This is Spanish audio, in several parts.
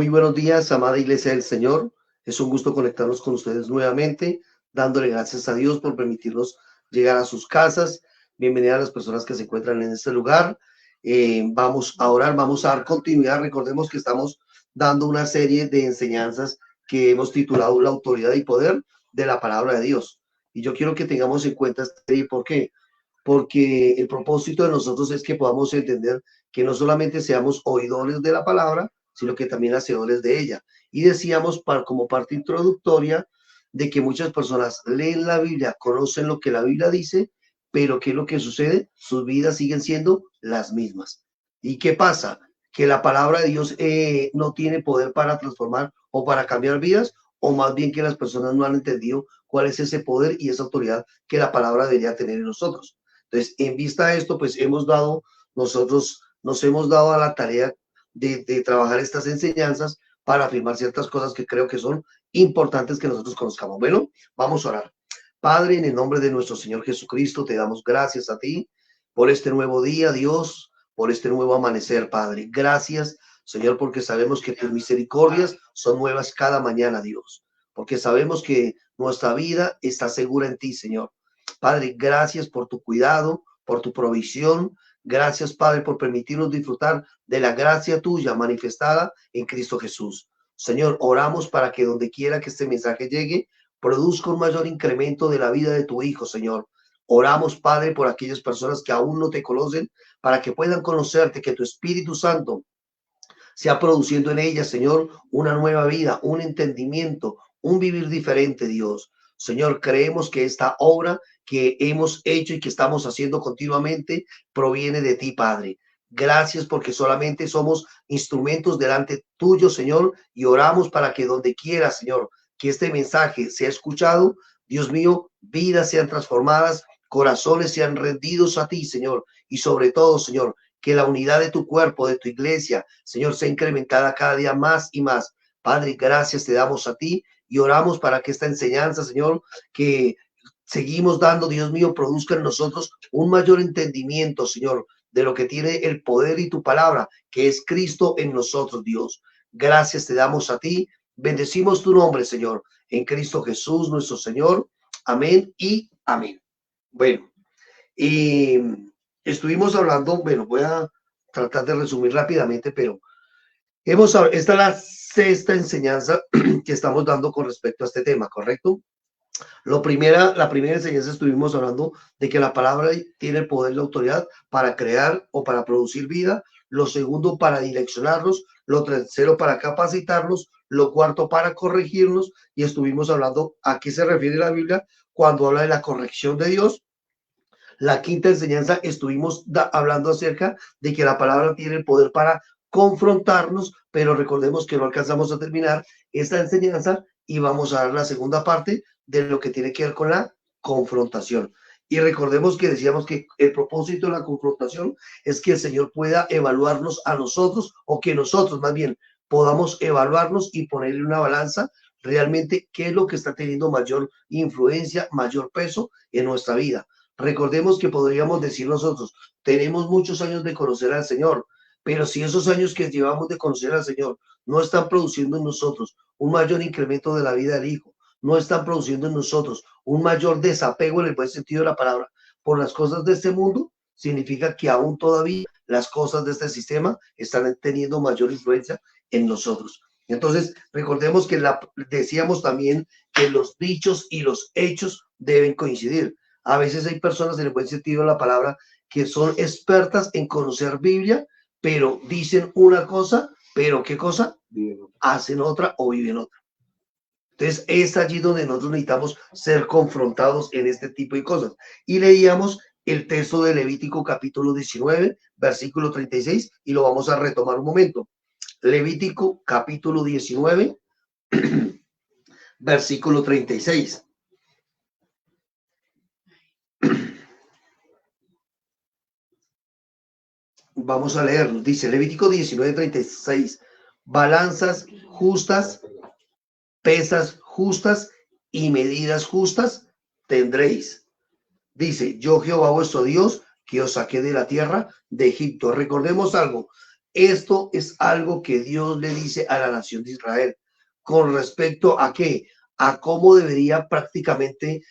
Muy buenos días, amada Iglesia del Señor. Es un gusto conectarnos con ustedes nuevamente, dándole gracias a Dios por permitirnos llegar a sus casas. Bienvenida a las personas que se encuentran en este lugar. Vamos a orar, vamos a dar continuidad. Recordemos que estamos dando una serie de enseñanzas que hemos titulado La autoridad y poder de la palabra de Dios. Y yo quiero que tengamos en cuenta esta serie. ¿Por qué? Porque el propósito de nosotros es que podamos entender que no solamente seamos oidores de la palabra, sino que también hacedores de ella. Y decíamos como parte introductoria de que muchas personas leen la Biblia, conocen lo que la Biblia dice, pero ¿qué es lo que sucede? Sus vidas siguen siendo las mismas. ¿Y qué pasa? Que la palabra de Dios no tiene poder para transformar o para cambiar vidas, o más bien que las personas no han entendido cuál es ese poder y esa autoridad que la palabra debería tener en nosotros. Entonces, en vista de esto, pues nosotros nos hemos dado a la tarea de trabajar estas enseñanzas para afirmar ciertas cosas que creo que son importantes que nosotros conozcamos. Bueno, vamos a orar. Padre, en el nombre de nuestro Señor Jesucristo, te damos gracias a ti por este nuevo día, Dios, por este nuevo amanecer, Padre. Gracias, Señor, porque sabemos que tus misericordias son nuevas cada mañana, Dios, porque sabemos que nuestra vida está segura en ti, Señor. Padre, gracias por tu cuidado, por tu provisión. Gracias, Padre, por permitirnos disfrutar de la gracia tuya manifestada en Cristo Jesús. Señor, oramos para que donde quiera que este mensaje llegue, produzca un mayor incremento de la vida de tu Hijo, Señor. Oramos, Padre, por aquellas personas que aún no te conocen, para que puedan conocerte, que tu Espíritu Santo sea produciendo en ellas, Señor, una nueva vida, un entendimiento, un vivir diferente, Dios. Señor, creemos que esta obra que hemos hecho y que estamos haciendo continuamente proviene de ti, Padre. Gracias porque solamente somos instrumentos delante tuyo, Señor, y oramos para que donde quiera, Señor, que este mensaje sea escuchado, Dios mío, vidas sean transformadas, corazones sean rendidos a ti, Señor, y sobre todo, Señor, que la unidad de tu cuerpo, de tu iglesia, Señor, sea incrementada cada día más y más. Padre, gracias te damos a ti y oramos para que esta enseñanza, Señor, que seguimos dando, Dios mío, produzca en nosotros un mayor entendimiento, Señor, de lo que tiene el poder y tu palabra, que es Cristo en nosotros, Dios. Gracias te damos a ti. Bendecimos tu nombre, Señor, en Cristo Jesús, nuestro Señor. Amén y amén. Bueno, y estuvimos hablando, bueno, voy a tratar de resumir rápidamente, pero esta es la sexta enseñanza que estamos dando con respecto a este tema, ¿correcto? La primera enseñanza estuvimos hablando de que la palabra tiene el poder y la autoridad para crear o para producir vida. Lo segundo, para direccionarnos. Lo tercero, para capacitarnos. Lo cuarto, para corregirnos. Y estuvimos hablando a qué se refiere la Biblia cuando habla de la corrección de Dios. La quinta enseñanza estuvimos hablando acerca de que la palabra tiene el poder para confrontarnos, pero recordemos que no alcanzamos a terminar esta enseñanza y vamos a dar la segunda parte de lo que tiene que ver con la confrontación. Y recordemos que decíamos que el propósito de la confrontación es que el Señor pueda evaluarnos a nosotros, o que nosotros más bien podamos evaluarnos y ponerle una balanza realmente qué es lo que está teniendo mayor influencia, mayor peso en nuestra vida. Recordemos que podríamos decir nosotros, tenemos muchos años de conocer al Señor, pero si esos años que llevamos de conocer al Señor no están produciendo en nosotros un mayor incremento de la vida del Hijo, no están produciendo en nosotros un mayor desapego en el buen sentido de la palabra por las cosas de este mundo, significa que aún todavía las cosas de este sistema están teniendo mayor influencia en nosotros. Entonces, recordemos que decíamos también que los dichos y los hechos deben coincidir. A veces hay personas en el buen sentido de la palabra que son expertas en conocer Biblia, pero dicen una cosa, pero ¿qué cosa? Hacen otra o viven otra. Entonces es allí donde nosotros necesitamos ser confrontados en este tipo de cosas. Y leíamos el texto de Levítico capítulo 19, versículo 36, y lo vamos a retomar un momento. Levítico capítulo 19, versículo 36. Vamos a leerlo. Dice Levítico 19:36. Balanzas justas, pesas justas y medidas justas tendréis. Dice, yo Jehová vuestro Dios, que os saqué de la tierra de Egipto. Recordemos algo. Esto es algo que Dios le dice a la nación de Israel con respecto a qué, a cómo debería prácticamente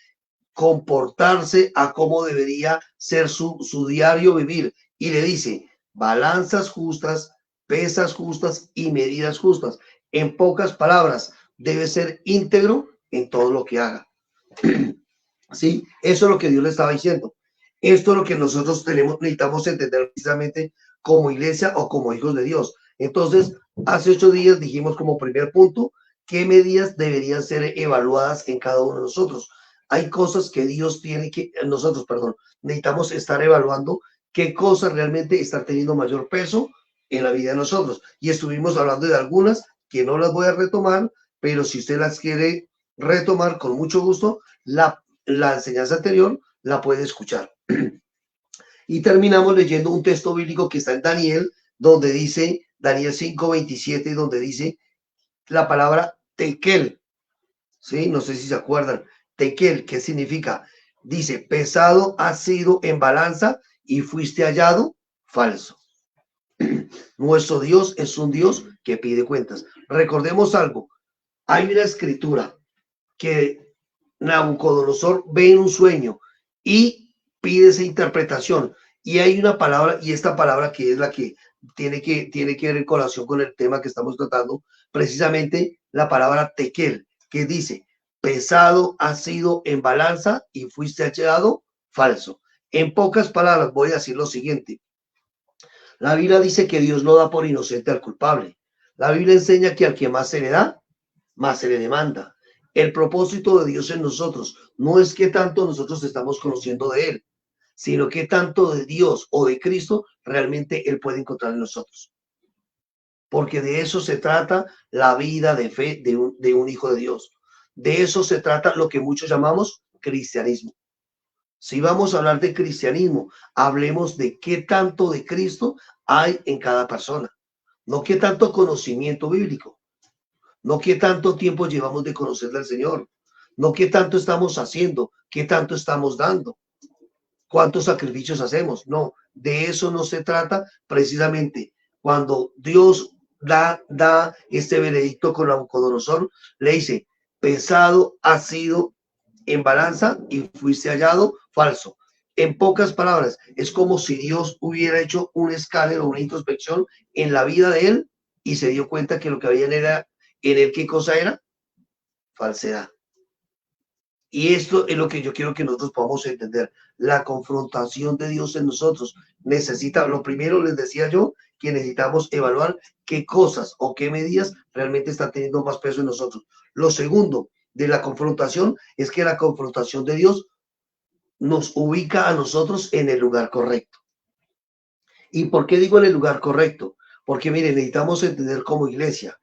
comportarse, a cómo debería ser su diario vivir. Y le dice, balanzas justas, pesas justas y medidas justas. En pocas palabras, debe ser íntegro en todo lo que haga. ¿Sí? Eso es lo que Dios le estaba diciendo. Esto es lo que nosotros necesitamos entender precisamente como iglesia o como hijos de Dios. Entonces, hace 8 días dijimos como primer punto qué medidas deberían ser evaluadas en cada uno de nosotros. Hay cosas que Dios tiene que, nosotros, perdón, necesitamos estar evaluando qué cosas realmente están teniendo mayor peso en la vida de nosotros. Y estuvimos hablando de algunas que no las voy a retomar, pero si usted las quiere retomar con mucho gusto, la enseñanza anterior la puede escuchar. Y terminamos leyendo un texto bíblico que está en Daniel, donde dice, Daniel 5:27, donde dice la palabra tekel, ¿sí? No sé si se acuerdan. Tekel, ¿qué significa? Dice, pesado has sido en balanza y fuiste hallado falso. Nuestro Dios es un Dios que pide cuentas. Recordemos algo, hay una escritura que Nabucodonosor ve en un sueño y pide esa interpretación. Y hay una palabra, y esta palabra que es la que tiene que ver en colación con el tema que estamos tratando, precisamente la palabra tekel, que dice, pesado ha sido en balanza y fuiste hallado falso. En pocas palabras, voy a decir lo siguiente. La Biblia dice que Dios no da por inocente al culpable. La Biblia enseña que al que más se le da, más se le demanda. El propósito de Dios en nosotros no es que tanto nosotros estamos conociendo de Él, sino que tanto de Dios o de Cristo realmente Él puede encontrar en nosotros. Porque de eso se trata la vida de fe de un hijo de Dios. De eso se trata lo que muchos llamamos cristianismo. Si vamos a hablar de cristianismo, hablemos de qué tanto de Cristo hay en cada persona, no qué tanto conocimiento bíblico. No qué tanto tiempo llevamos de conocerle al Señor, no qué tanto estamos haciendo, qué tanto estamos dando, cuántos sacrificios hacemos. No, de eso no se trata precisamente. Cuando Dios da este veredicto con Nabucodonosor, le dice, pesado ha sido en balanza y fuiste hallado falso. En pocas palabras, es como si Dios hubiera hecho un escáner o una introspección en la vida de él y se dio cuenta que lo que había en él, ¿qué cosa era? Falsedad. Y esto es lo que yo quiero que nosotros podamos entender. La confrontación de Dios en nosotros necesita, lo primero les decía yo, que necesitamos evaluar qué cosas o qué medidas realmente están teniendo más peso en nosotros. Lo segundo de la confrontación es que la confrontación de Dios nos ubica a nosotros en el lugar correcto. ¿Y por qué digo en el lugar correcto? Porque miren, necesitamos entender como iglesia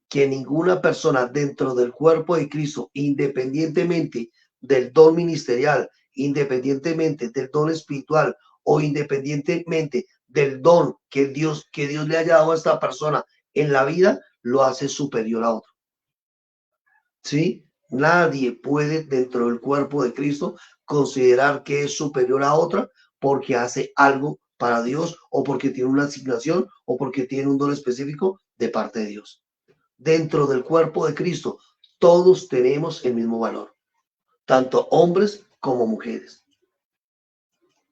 que ninguna persona dentro del cuerpo de Cristo, independientemente del don ministerial, independientemente del don espiritual o independientemente del don que Dios le haya dado a esta persona en la vida, lo hace superior a otro. ¿Sí? Nadie puede dentro del cuerpo de Cristo considerar que es superior a otra porque hace algo para Dios o porque tiene una asignación o porque tiene un don específico de parte de Dios. Dentro del cuerpo de Cristo, todos tenemos el mismo valor, tanto hombres como mujeres.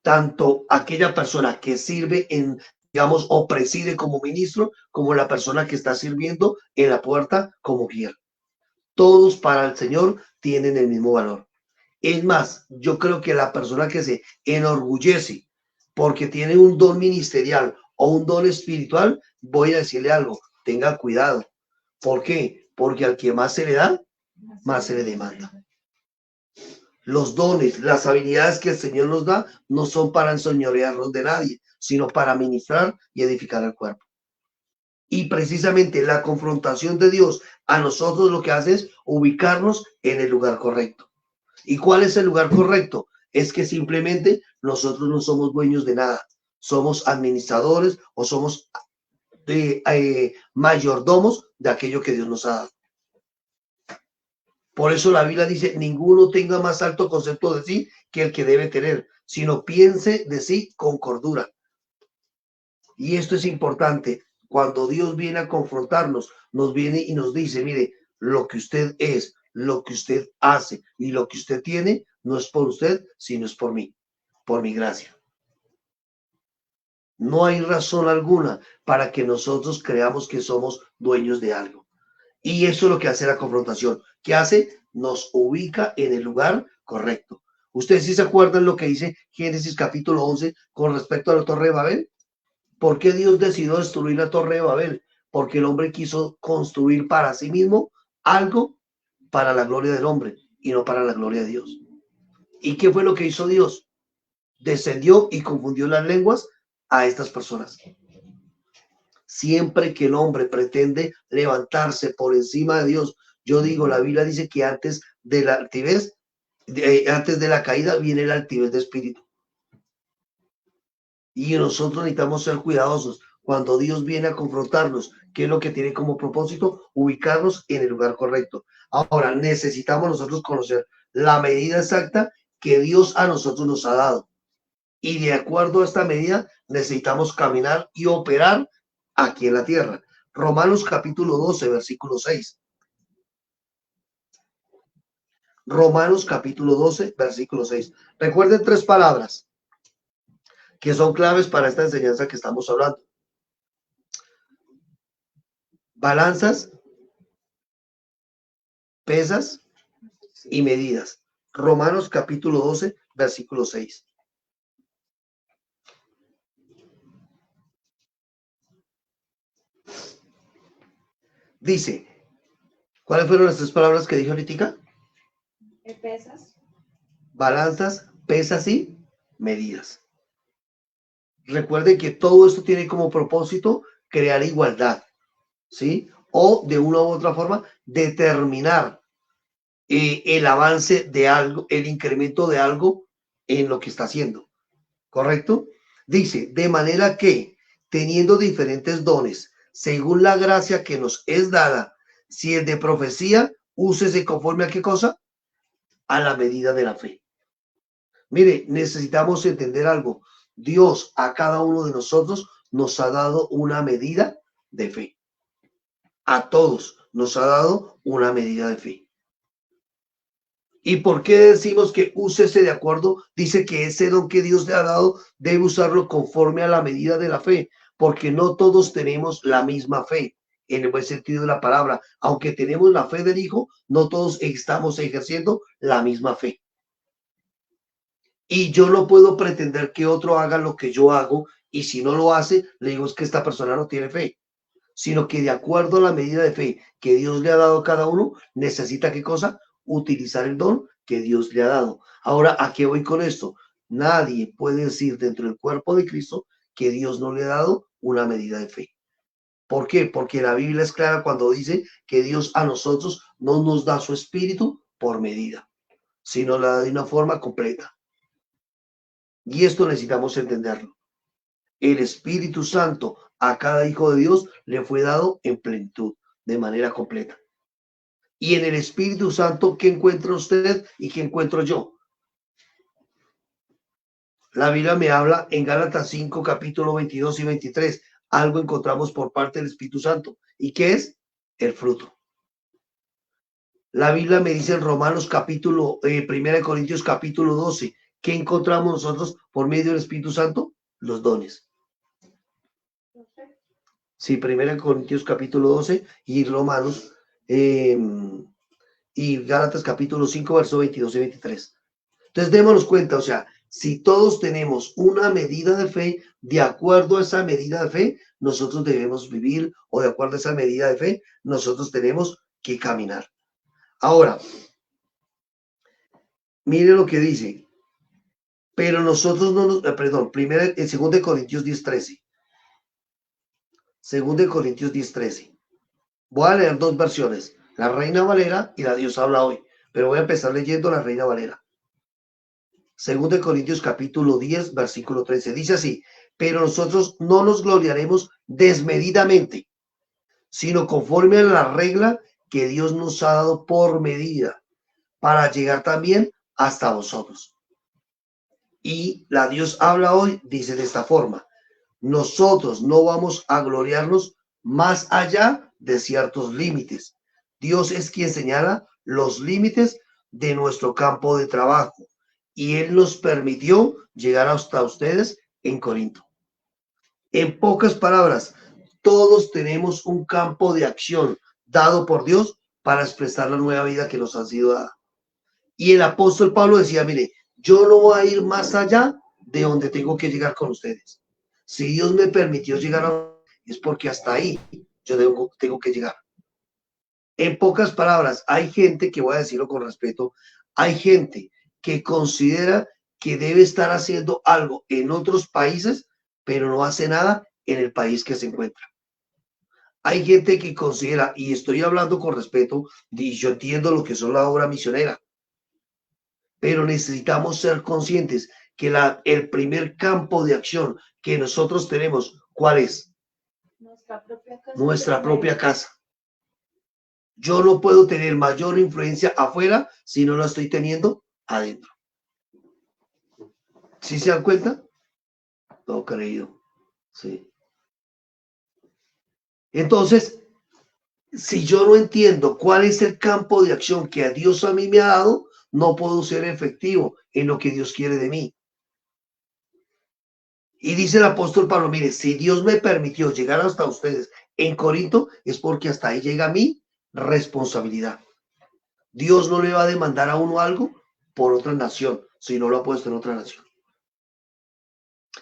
Tanto aquella persona que sirve en, digamos, o preside como ministro, como la persona que está sirviendo en la puerta como guía. Todos para el Señor tienen el mismo valor. Es más, yo creo que la persona que se enorgullece porque tiene un don ministerial o un don espiritual, voy a decirle algo, tenga cuidado. ¿Por qué? Porque al que más se le da, más se le demanda. Los dones, las habilidades que el Señor nos da, no son para enseñorearnos de nadie, sino para ministrar y edificar el cuerpo. Y precisamente la confrontación de Dios a nosotros lo que hace es ubicarnos en el lugar correcto. ¿Y cuál es el lugar correcto? Es que simplemente nosotros no somos dueños de nada. Somos administradores o somos mayordomos de aquello que Dios nos ha dado. Por eso la Biblia dice, ninguno tenga más alto concepto de sí que el que debe tener, sino piense de sí con cordura. Y esto es importante. cuando Dios viene a confrontarnos, nos viene y nos dice, mire, lo que usted es, lo que usted hace y lo que usted tiene, no es por usted, sino es por mí, por mi gracia. No hay razón alguna para que nosotros creamos que somos dueños de algo. Y eso es lo que hace la confrontación. ¿Qué hace? Nos ubica en el lugar correcto. ¿Ustedes sí se acuerdan lo que dice Génesis capítulo 11 con respecto a la Torre de Babel? ¿Por qué Dios decidió destruir la Torre de Babel? Porque el hombre quiso construir para sí mismo algo para la gloria del hombre y no para la gloria de Dios. ¿Y qué fue lo que hizo Dios? Descendió y confundió las lenguas a estas personas. Siempre que el hombre pretende levantarse por encima de Dios, yo digo, la Biblia dice que antes de la altivez, antes de la caída viene la altivez de espíritu. Y nosotros necesitamos ser cuidadosos cuando Dios viene a confrontarnos, ¿qué es lo que tiene como propósito? Ubicarnos en el lugar correcto. Ahora, necesitamos nosotros conocer la medida exacta que Dios a nosotros nos ha dado. Y de acuerdo a esta medida, necesitamos caminar y operar aquí en la tierra. Romanos capítulo 12, versículo 6. Romanos capítulo 12, versículo 6. Recuerden tres palabras que son claves para esta enseñanza que estamos hablando. Balanzas, pesas y medidas. Romanos capítulo 12, versículo 6. Dice, ¿cuáles fueron las tres palabras que dijo ahorita? Pesas. Balanzas, pesas y medidas. Recuerden que todo esto tiene como propósito crear igualdad, ¿sí? O de una u otra forma determinar el avance de algo, el incremento de algo en lo que está haciendo, ¿correcto? Dice, de manera que teniendo diferentes dones, según la gracia que nos es dada, si el de profecía, úsese conforme a qué cosa? A la medida de la fe. Mire, necesitamos entender algo. Dios a cada uno de nosotros nos ha dado una medida de fe. A todos nos ha dado una medida de fe. ¿Y por qué decimos que úsese de acuerdo? Dice que ese don que Dios le ha dado debe usarlo conforme a la medida de la fe, porque no todos tenemos la misma fe, en el buen sentido de la palabra. Aunque tenemos la fe del Hijo, no todos estamos ejerciendo la misma fe. Y yo no puedo pretender que otro haga lo que yo hago, y si no lo hace, le digo es que esta persona no tiene fe, sino que de acuerdo a la medida de fe que Dios le ha dado a cada uno, necesita ¿qué cosa? Utilizar el don que Dios le ha dado. Ahora, ¿a qué voy con esto? Nadie puede decir dentro del cuerpo de Cristo que Dios no le ha dado una medida de fe. ¿Por qué? Porque la Biblia es clara cuando dice que Dios a nosotros no nos da su espíritu por medida, sino la da de una forma completa. Y esto necesitamos entenderlo. El Espíritu Santo a cada hijo de Dios le fue dado en plenitud, de manera completa. Y en el Espíritu Santo, ¿qué encuentra usted y qué encuentro yo? La Biblia me habla en Gálatas 5, capítulo 22 y 23. Algo encontramos por parte del Espíritu Santo. ¿Y qué es? El fruto. La Biblia me dice en Romanos capítulo, 1 Corintios capítulo 12, ¿qué encontramos nosotros por medio del Espíritu Santo? Los dones. Sí, 1 Corintios capítulo 12 y Romanos y Gálatas capítulo 5, versos 22 y 23. Entonces, démonos cuenta, o sea, si todos tenemos una medida de fe, de acuerdo a esa medida de fe, nosotros debemos vivir, o de acuerdo a esa medida de fe, nosotros tenemos que caminar. Ahora, mire lo que dice, pero nosotros no nos, perdón, en 2 Corintios 10, 13. 2 Corintios 10, 13. Voy a leer dos versiones, la Reina Valera y la Dios habla hoy, pero voy a empezar leyendo la Reina Valera. 2 Corintios capítulo 10, versículo 13. Dice así, pero nosotros no nos gloriaremos desmedidamente, sino conforme a la regla que Dios nos ha dado por medida, para llegar también hasta vosotros. Y la Dios habla hoy, dice de esta forma, nosotros no vamos a gloriarnos más allá de ciertos límites. Dios es quien señala los límites de nuestro campo de trabajo y Él nos permitió llegar hasta ustedes en Corinto. En pocas palabras, todos tenemos un campo de acción dado por Dios para expresar la nueva vida que nos ha sido dada. Y el apóstol Pablo decía, mire, yo no voy a ir más allá de donde tengo que llegar con ustedes. Si Dios me permitió llegar es porque hasta ahí yo tengo que llegar. En pocas palabras, hay gente, que voy a decirlo con respeto, hay gente que considera que debe estar haciendo algo en otros países, pero no hace nada en el país que se encuentra. Hay gente que considera, y estoy hablando con respeto, y yo entiendo lo que son la obra misionera, pero necesitamos ser conscientes que el primer campo de acción que nosotros tenemos, ¿cuál es? Nuestra propia casa. Yo no puedo tener mayor influencia afuera si no la estoy teniendo adentro. ¿Sí se dan cuenta? No, creído. Sí. Entonces, si yo no entiendo cuál es el campo de acción que a Dios a mí me ha dado, no puedo ser efectivo en lo que Dios quiere de mí. Y dice el apóstol Pablo, mire, si Dios me permitió llegar hasta ustedes en Corinto, es porque hasta ahí llega mi responsabilidad. Dios no le va a demandar a uno algo por otra nación, si no lo ha puesto en otra nación.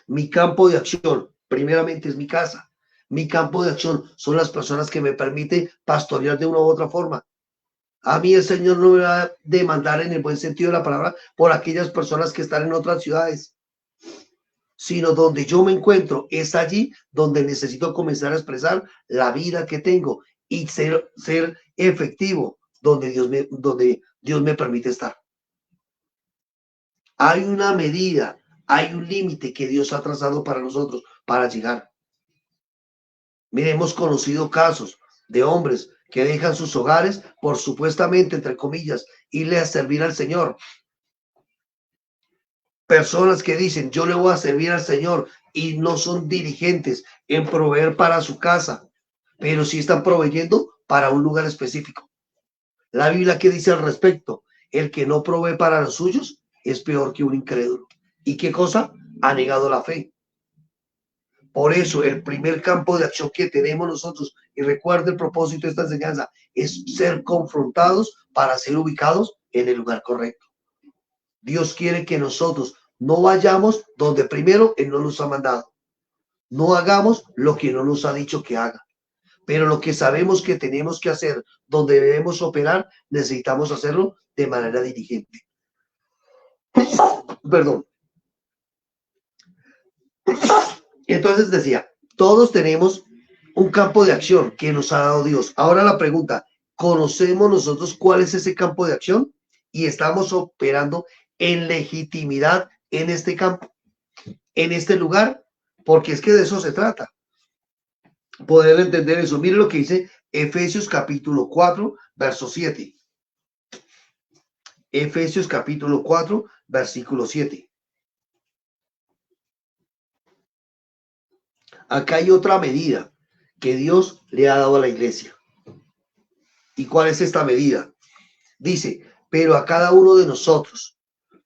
Mi campo de acción, primeramente, es mi casa. Mi campo de acción son las personas que me permiten pastorear de una u otra forma. A mí el Señor no me va a demandar en el buen sentido de la palabra por aquellas personas que están en otras ciudades, sino donde yo me encuentro es allí donde necesito comenzar a expresar la vida que tengo y ser efectivo donde Dios me permite estar. Hay una medida, hay un límite que Dios ha trazado para nosotros para llegar. Mire, hemos conocido casos de hombres que dejan sus hogares por supuestamente, entre comillas, irle a servir al Señor. Personas que dicen, yo le voy a servir al Señor y no son diligentes en proveer para su casa, pero sí están proveyendo para un lugar específico. La Biblia, ¿qué dice al respecto? El que no provee para los suyos es peor que un incrédulo. ¿Y qué cosa? Ha negado la fe. Por eso el primer campo de acción que tenemos nosotros, y recuerda el propósito de esta enseñanza, es ser confrontados para ser ubicados en el lugar correcto. Dios quiere que nosotros no vayamos donde primero Él no nos ha mandado. No hagamos lo que no nos ha dicho que haga. Pero lo que sabemos que tenemos que hacer, donde debemos operar, necesitamos hacerlo de manera diligente. Perdón. Entonces decía, todos tenemos un campo de acción que nos ha dado Dios. Ahora la pregunta, ¿conocemos nosotros cuál es ese campo de acción? Y estamos operando en legitimidad en este campo, en este lugar, porque es que de eso se trata. Poder entender eso. Mire lo que dice Efesios capítulo 4, verso 7. Efesios capítulo 4, versículo 7. Acá hay otra medida que Dios le ha dado a la iglesia. ¿Y cuál es esta medida? Dice, pero a cada uno de nosotros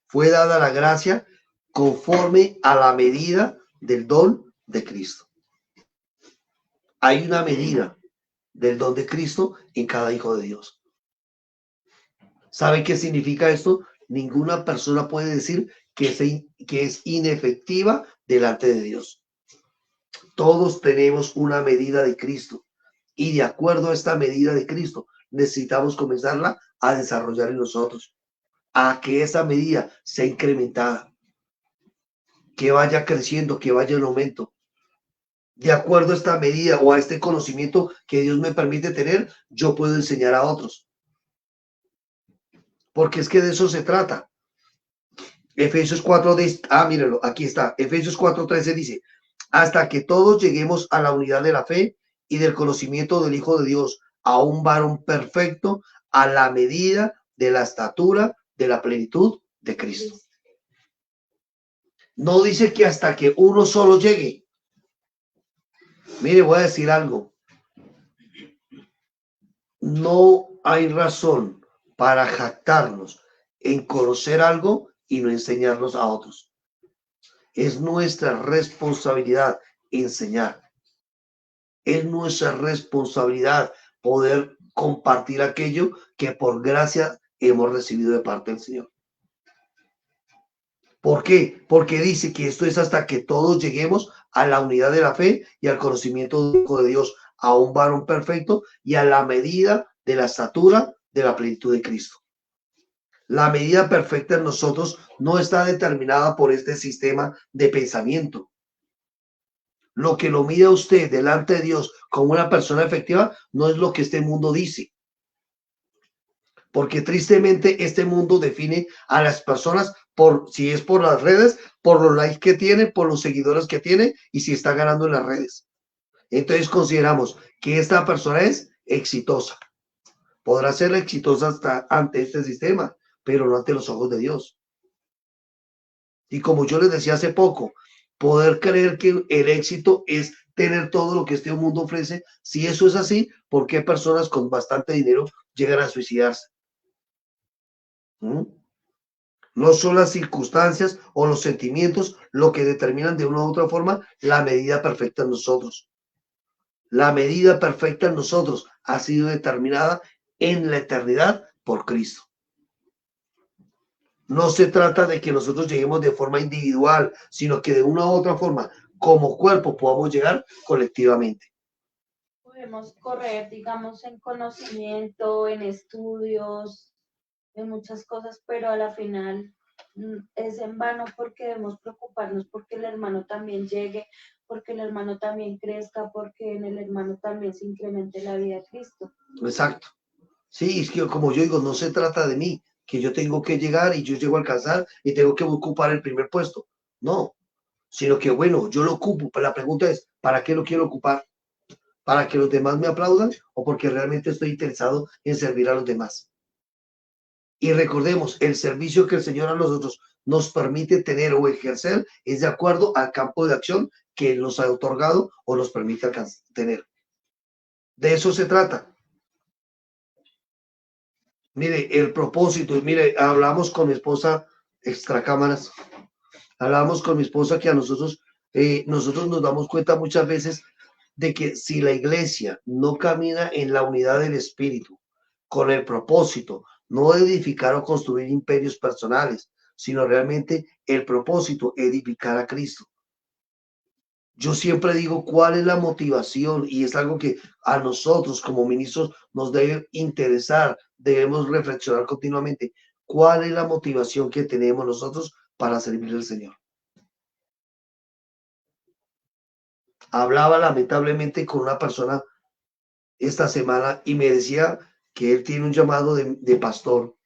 fue dada la gracia conforme a la medida del don de Cristo. Hay una medida del don de Cristo en cada hijo de Dios. ¿Sabe qué significa esto? Ninguna persona puede decir que es inefectiva delante de Dios. Todos tenemos una medida de Cristo y de acuerdo a esta medida de Cristo necesitamos comenzarla a desarrollar en nosotros, a que esa medida sea incrementada, que vaya creciendo, que vaya en aumento. De acuerdo a esta medida o a este conocimiento que Dios me permite tener, yo puedo enseñar a otros. Porque es que de eso se trata. Efesios 4, mírenlo, aquí está. Efesios 4:13 dice, hasta que todos lleguemos a la unidad de la fe y del conocimiento del Hijo de Dios, a un varón perfecto, a la medida de la estatura de la plenitud de Cristo. No dice que hasta que uno solo llegue. Mire, voy a decir algo. no hay razón para jactarnos en conocer algo y no enseñarnos a otros. Es nuestra responsabilidad enseñar. Es nuestra responsabilidad poder compartir aquello que por gracia hemos recibido de parte del Señor. ¿Por qué? Porque dice que esto es hasta que todos lleguemos a la unidad de la fe y al conocimiento del Hijo de Dios, a un varón perfecto y a la medida de la estatura de la plenitud de Cristo. La medida perfecta en nosotros no está determinada por este sistema de pensamiento. Lo que lo mide a usted delante de Dios como una persona efectiva no es lo que este mundo dice. Porque tristemente este mundo define a las personas por si es por las redes, por los likes que tiene, por los seguidores que tiene y si está ganando en las redes. Entonces consideramos que esta persona es exitosa. Podrá ser exitosa hasta ante este sistema, pero no ante los ojos de Dios. Y como yo les decía hace poco, poder creer que el éxito es tener todo lo que este mundo ofrece. Si eso es así, ¿por qué personas con bastante dinero llegan a suicidarse? ¿Mm? No son las circunstancias o los sentimientos lo que determinan de una u otra forma la medida perfecta en nosotros. La medida perfecta en nosotros ha sido determinada en la eternidad por Cristo. No se trata de que nosotros lleguemos de forma individual, sino que de una u otra forma, como cuerpo, podamos llegar colectivamente. Podemos correr, digamos, en conocimiento, en estudios, en muchas cosas, pero a la final es en vano porque debemos preocuparnos porque el hermano también llegue, porque el hermano también crezca, porque en el hermano también se incremente la vida de Cristo. Exacto. Sí, es que como yo digo, no se trata de mí, que yo tengo que llegar y yo llego a alcanzar y tengo que ocupar el primer puesto. No, sino que bueno, yo lo ocupo. Pero la pregunta es, ¿para qué lo quiero ocupar? ¿Para que los demás me aplaudan o porque realmente estoy interesado en servir a los demás? Y recordemos, el servicio que el Señor a nosotros nos permite tener o ejercer es de acuerdo al campo de acción que Él nos ha otorgado o nos permite tener. De eso se trata. Mire, el propósito, mire, hablamos con mi esposa extra cámaras, hablamos con mi esposa que a nosotros nos damos cuenta muchas veces de que si la iglesia no camina en la unidad del espíritu, con el propósito, no de edificar o construir imperios personales, sino realmente el propósito, edificar a Cristo. Yo siempre digo cuál es la motivación y es algo que a nosotros como ministros nos debe interesar, debemos reflexionar continuamente. ¿Cuál es la motivación que tenemos nosotros para servir al Señor? Hablaba lamentablemente con una persona esta semana y me decía que él tiene un llamado de pastor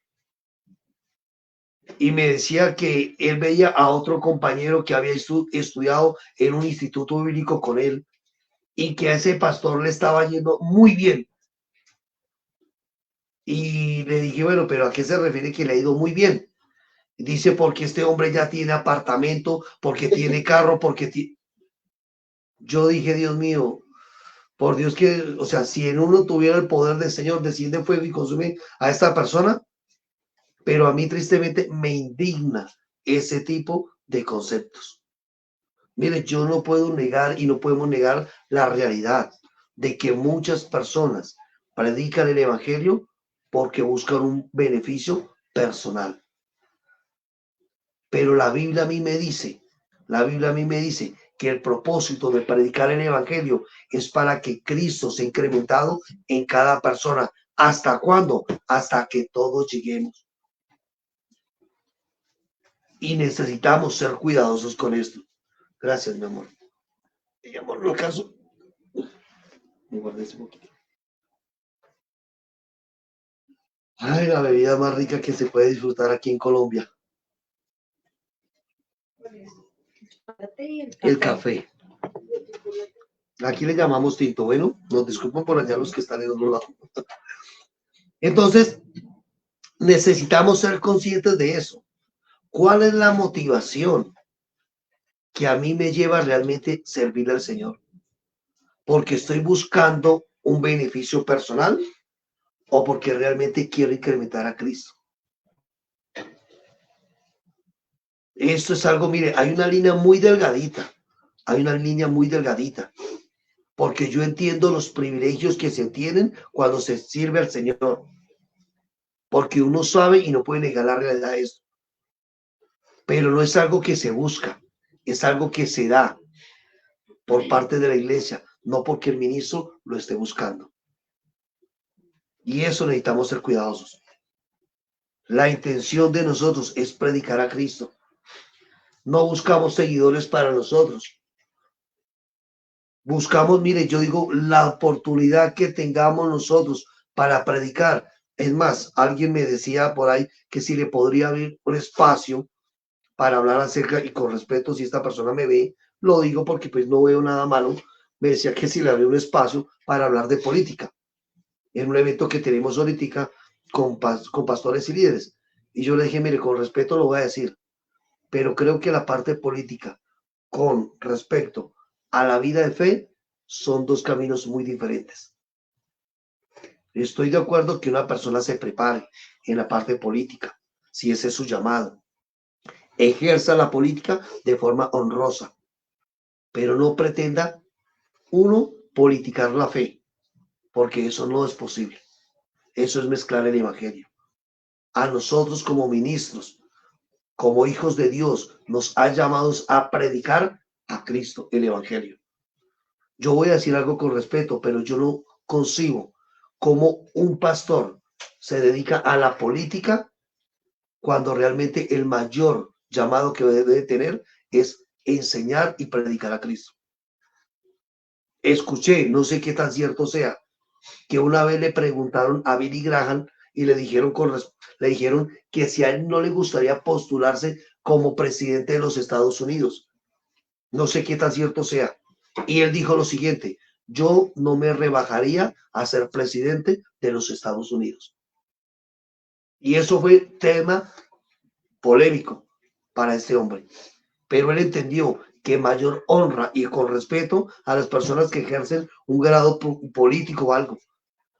y me decía que él veía a otro compañero que había estudiado en un instituto bíblico con él y que a ese pastor le estaba yendo muy bien. Y le dije, bueno, pero ¿a qué se refiere que le ha ido muy bien? Dice, porque este hombre ya tiene apartamento, porque tiene carro, Yo dije, Dios mío, por Dios que, o sea, si en uno tuviera el poder del Señor, desciende fuego y consume a esta persona, pero a mí tristemente me indigna ese tipo de conceptos. Mire, yo no puedo negar y no podemos negar la realidad de que muchas personas predican el evangelio porque buscan un beneficio personal. Pero la Biblia a mí me dice, que el propósito de predicar el evangelio es para que Cristo sea incrementado en cada persona. ¿Hasta cuándo? Hasta que todos lleguemos. Y necesitamos ser cuidadosos con esto. Gracias, mi amor. Mi amor, no caso. Me guardé ese poquito. Ay, la bebida más rica que se puede disfrutar aquí en Colombia. El café. Aquí le llamamos tinto. Bueno, nos disculpan por allá los que están en otro lado. Entonces, necesitamos ser conscientes de eso. ¿Cuál es la motivación que a mí me lleva a realmente servir al Señor? Porque estoy buscando un beneficio personal o porque realmente quiero incrementar a Cristo. Esto es algo, mire, hay una línea muy delgadita, porque yo entiendo los privilegios que se tienen cuando se sirve al Señor, porque uno sabe y no puede negar la realidad de esto, pero no es algo que se busca, es algo que se da por parte de la iglesia, no porque el ministro lo esté buscando. Y eso necesitamos ser cuidadosos. La intención de nosotros es predicar a Cristo. No buscamos seguidores para nosotros. Buscamos, mire, yo digo, la oportunidad que tengamos nosotros para predicar. Es más, alguien me decía por ahí que si le podría abrir un espacio para hablar acerca, y con respeto, si esta persona me ve, lo digo porque pues no veo nada malo, me decía que si le abría un espacio para hablar de política, en un evento que tenemos ahorita con pastores y líderes. Y yo le dije, mire, con respeto lo voy a decir, pero creo que la parte política con respecto a la vida de fe son dos caminos muy diferentes. Estoy de acuerdo que una persona se prepare en la parte política, si ese es su llamado. Ejerza la política de forma honrosa, pero no pretenda uno politicar la fe, porque eso no es posible. Eso es mezclar el evangelio. A nosotros como ministros, como hijos de Dios, nos ha llamado a predicar a Cristo, el evangelio. Yo voy a decir algo con respeto, pero yo no concibo cómo un pastor se dedica a la política cuando realmente el mayor llamado que debe tener es enseñar y predicar a Cristo. Escuché, no sé qué tan cierto sea, que una vez le preguntaron a Billy Graham y le dijeron que si a él no le gustaría postularse como presidente de los Estados Unidos. No sé qué tan cierto sea. Y él dijo lo siguiente: yo no me rebajaría a ser presidente de los Estados Unidos. Y eso fue tema polémico para este hombre. Pero él entendió que mayor honra y con respeto a las personas que ejercen un grado político o algo,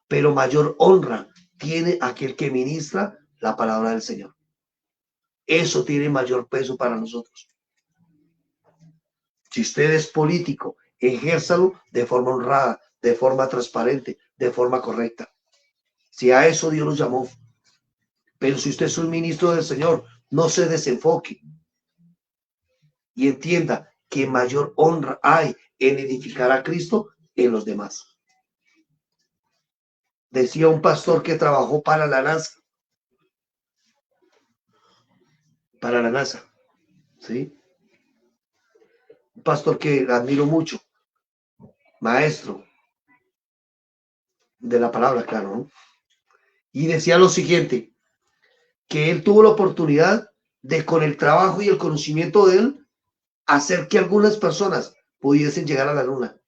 pero mayor honra tiene aquel que ministra la palabra del Señor. Eso tiene mayor peso para nosotros. Si usted es político, ejérzalo de forma honrada, de forma transparente, de forma correcta. Si a eso Dios nos llamó. Pero si usted es un ministro del Señor, no se desenfoque y entienda que mayor honra hay en edificar a Cristo en los demás. Decía un pastor que trabajó para la NASA, ¿sí? Un pastor que admiro mucho, maestro de la palabra, claro, ¿no? Y decía lo siguiente, que él tuvo la oportunidad de, con el trabajo y el conocimiento de él, hacer que algunas personas pudiesen llegar a la luna,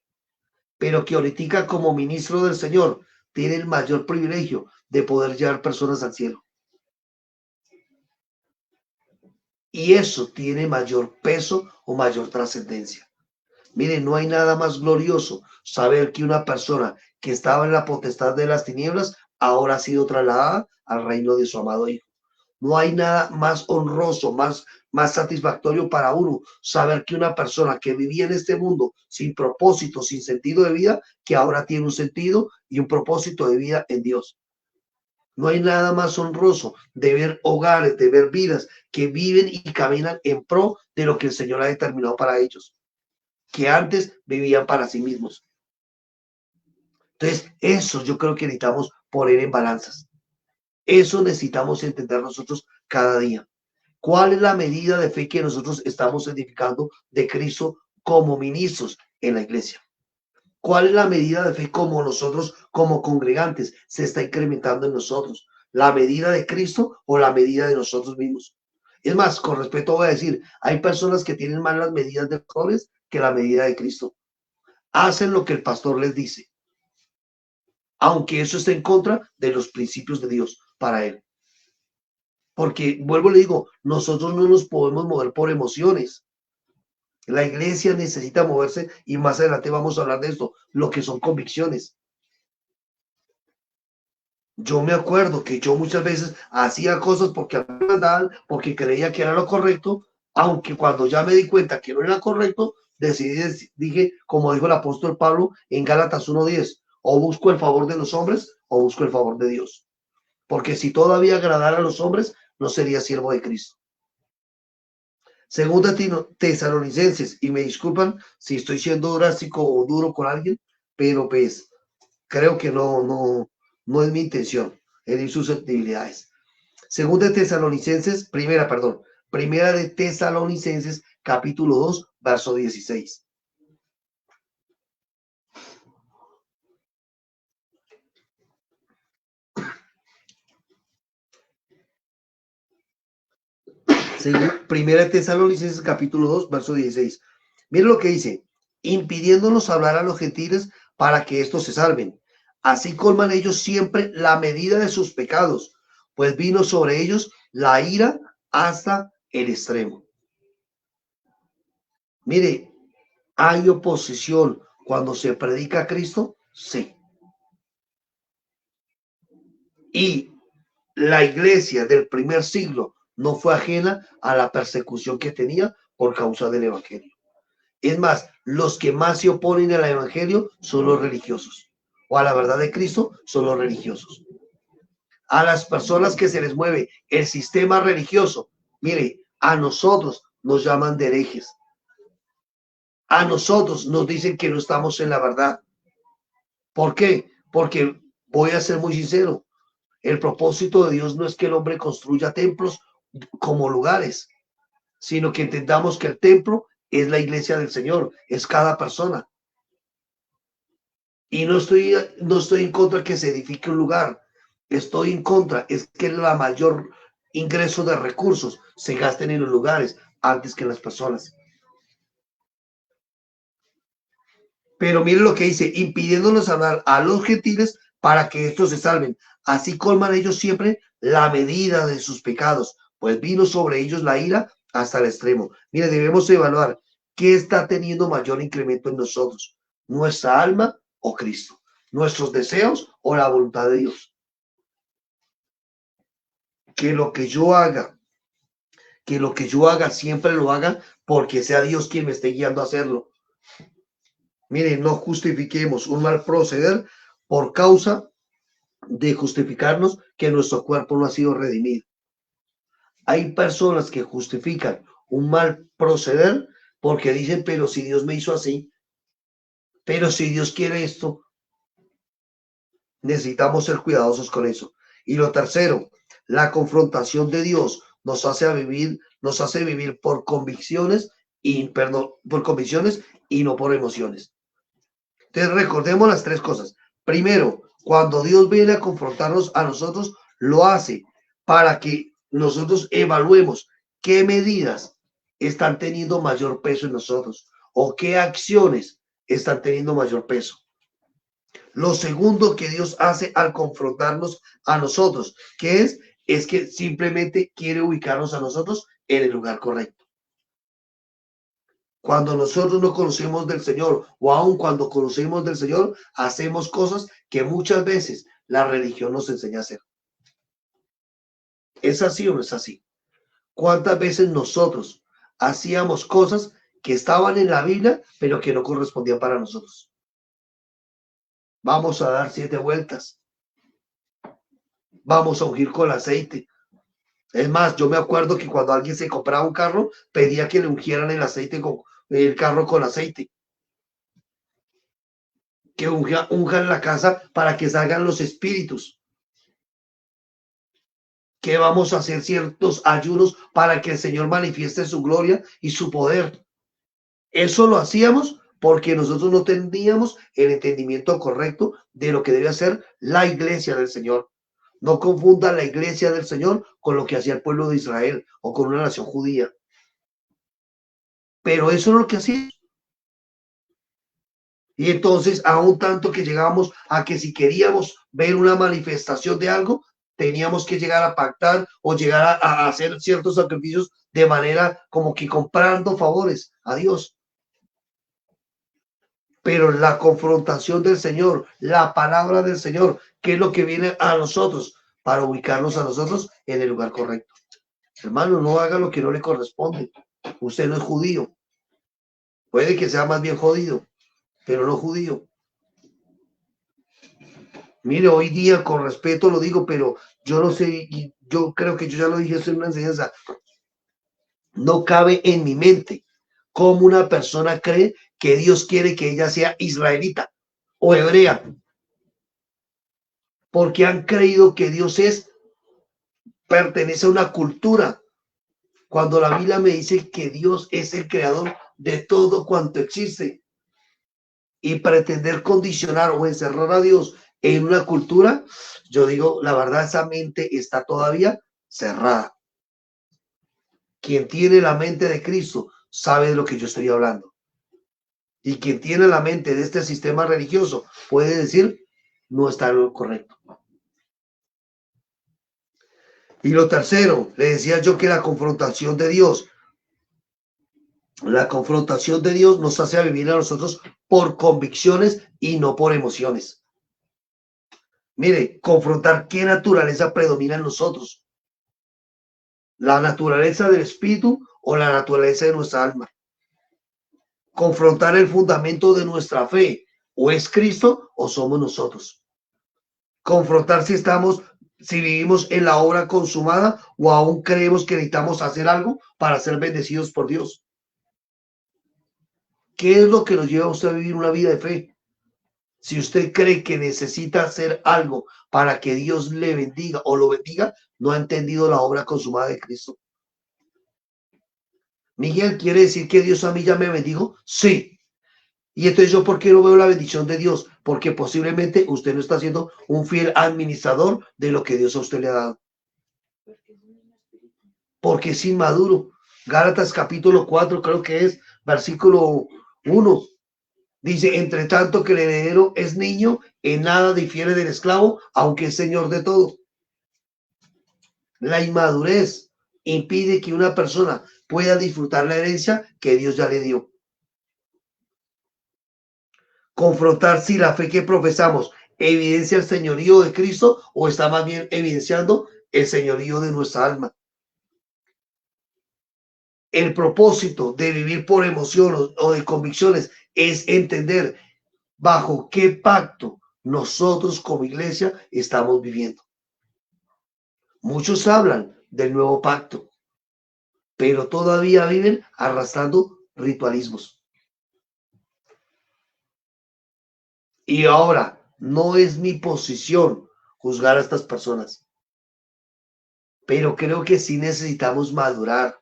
pero que ahorita como ministro del Señor tiene el mayor privilegio de poder llevar personas al cielo. Y eso tiene mayor peso o mayor trascendencia. Miren, no hay nada más glorioso saber que una persona que estaba en la potestad de las tinieblas ahora ha sido trasladada al reino de su amado Hijo. No hay nada más honroso, más satisfactorio para uno saber que una persona que vivía en este mundo sin propósito, sin sentido de vida, que ahora tiene un sentido y un propósito de vida en Dios. No hay nada más honroso de ver hogares, de ver vidas que viven y caminan en pro de lo que el Señor ha determinado para ellos, que antes vivían para sí mismos. Entonces, eso yo creo que necesitamos poner en balanzas. Eso necesitamos entender nosotros cada día. ¿Cuál es la medida de fe que nosotros estamos edificando de Cristo como ministros en la iglesia? ¿Cuál es la medida de fe como nosotros, como congregantes, se está incrementando en nosotros? ¿La medida de Cristo o la medida de nosotros mismos? Es más, con respeto voy a decir, hay personas que tienen más las medidas de jóvenes que la medida de Cristo. Hacen lo que el pastor les dice, aunque eso esté en contra de los principios de Dios para él. Porque, vuelvo le digo, nosotros no nos podemos mover por emociones. La iglesia necesita moverse y más adelante vamos a hablar de esto, lo que son convicciones. Yo me acuerdo que yo muchas veces hacía cosas porque a mí me mandaban, porque creía que era lo correcto, aunque cuando ya me di cuenta que no era correcto, dije, como dijo el apóstol Pablo en Gálatas 1:10, o busco el favor de los hombres o busco el favor de Dios. Porque si todavía agradara a los hombres, no sería siervo de Cristo. Segunda Tesalonicenses, y me disculpan si estoy siendo drástico o duro con alguien, pero pues creo que no es mi intención herir susceptibilidades. Segunda de Tesalonicenses, primera de Tesalonicenses, capítulo 2, verso 16. Primera de Tesalonicenses, capítulo 2, verso 16. Miren lo que dice, impidiéndonos hablar a los gentiles para que estos se salven. Así colman ellos siempre la medida de sus pecados, pues vino sobre ellos la ira hasta el extremo. Mire, ¿hay oposición cuando se predica a Cristo? Sí. Y la iglesia del primer siglo no fue ajena a la persecución que tenía por causa del evangelio. Es más, los que más se oponen al evangelio son los religiosos, o a la verdad de Cristo son los religiosos. A las personas que se les mueve el sistema religioso, mire, a nosotros nos llaman de herejes. A nosotros nos dicen que no estamos en la verdad. ¿Por qué? Porque voy a ser muy sincero. El propósito de Dios no es que el hombre construya templos como lugares, sino que entendamos que el templo es la iglesia del Señor, es cada persona. Y no estoy en contra de que se edifique un lugar. Estoy en contra, es que la mayor ingreso de recursos se gasten en los lugares antes que en las personas. Pero mire lo que dice, impidiéndonos hablar a los gentiles para que estos se salven. Así colman ellos siempre la medida de sus pecados, pues vino sobre ellos la ira hasta el extremo. Mire, debemos evaluar qué está teniendo mayor incremento en nosotros, nuestra alma o Cristo, nuestros deseos o la voluntad de Dios. Que lo que yo haga, siempre lo haga porque sea Dios quien me esté guiando a hacerlo. Miren, no justifiquemos un mal proceder por causa de justificarnos que nuestro cuerpo no ha sido redimido. Hay personas que justifican un mal proceder porque dicen, pero si Dios me hizo así, pero si Dios quiere esto, necesitamos ser cuidadosos con eso. Y lo tercero, la confrontación de Dios nos hace vivir por convicciones y no por emociones. Entonces recordemos las tres cosas. Primero, cuando Dios viene a confrontarnos a nosotros, lo hace para que nosotros evaluemos qué medidas están teniendo mayor peso en nosotros o qué acciones están teniendo mayor peso. Lo segundo que Dios hace al confrontarnos a nosotros, es que simplemente quiere ubicarnos a nosotros en el lugar correcto. Cuando nosotros no conocemos del Señor o aun cuando conocemos del Señor, hacemos cosas que muchas veces la religión nos enseña a hacer. ¿Es así o no es así? ¿Cuántas veces nosotros hacíamos cosas que estaban en la Biblia, pero que no correspondían para nosotros? Vamos a dar 7 vueltas. Vamos a ungir con aceite. Es más, yo me acuerdo que cuando alguien se compraba un carro, pedía que le ungieran el carro con aceite. Que unjan la casa para que salgan los espíritus. Que vamos a hacer ciertos ayunos para que el Señor manifieste su gloria y su poder. Eso lo hacíamos porque nosotros no teníamos el entendimiento correcto de lo que debe hacer la iglesia del Señor. No confunda la iglesia del Señor con lo que hacía el pueblo de Israel o con una nación judía. Pero eso es lo que hacía. Y entonces, aún tanto que llegábamos a que si queríamos ver una manifestación de algo, teníamos que llegar a pactar o llegar a hacer ciertos sacrificios de manera como que comprando favores a Dios. Pero la confrontación del Señor, la palabra del Señor, ¿qué es lo que viene a nosotros? Para ubicarnos a nosotros en el lugar correcto. Hermano, no haga lo que no le corresponde. Usted no es judío. Puede que sea más bien jodido, pero no judío. Mire, hoy día, con respeto lo digo, pero yo no sé, y yo creo que yo ya lo dije, eso es una enseñanza. No cabe en mi mente cómo una persona cree que Dios quiere que ella sea israelita o hebrea, porque han creído que Dios pertenece a una cultura, cuando la Biblia me dice que Dios es el creador de todo cuanto existe. Y pretender condicionar o encerrar a Dios en una cultura, yo digo, la verdad, esa mente está todavía cerrada. Quien tiene la mente de Cristo sabe de lo que yo estoy hablando. Y quien tiene la mente de este sistema religioso puede decir, no está en lo correcto. Y lo tercero, le decía yo que la confrontación de Dios nos hace a vivir a nosotros por convicciones y no por emociones. Mire, confrontar qué naturaleza predomina en nosotros. La naturaleza del espíritu o la naturaleza de nuestra alma. Confrontar el fundamento de nuestra fe. O es Cristo o somos nosotros. Confrontar si vivimos en la obra consumada o aún creemos que necesitamos hacer algo para ser bendecidos por Dios. ¿Qué es lo que nos lleva a usted a vivir una vida de fe? Si usted cree que necesita hacer algo para que Dios le bendiga o lo bendiga, no ha entendido la obra consumada de Cristo. Miguel, ¿quiere decir que Dios a mí ya me bendijo? Sí. Y entonces yo, ¿por qué no veo la bendición de Dios? Porque posiblemente usted no está siendo un fiel administrador de lo que Dios a usted le ha dado. Porque es inmaduro. Gálatas capítulo 4, creo que es, versículo 1. Dice, entre tanto que el heredero es niño, en nada difiere del esclavo, aunque es señor de todo. La inmadurez impide que una persona pueda disfrutar la herencia que Dios ya le dio. Confrontar si la fe que profesamos evidencia el señorío de Cristo o está más bien evidenciando el señorío de nuestra alma. El propósito de vivir por emoción o de convicciones es entender bajo qué pacto nosotros como iglesia estamos viviendo. Muchos hablan del nuevo pacto, pero todavía viven arrastrando ritualismos. Y ahora, no es mi posición juzgar a estas personas, pero creo que sí necesitamos madurar.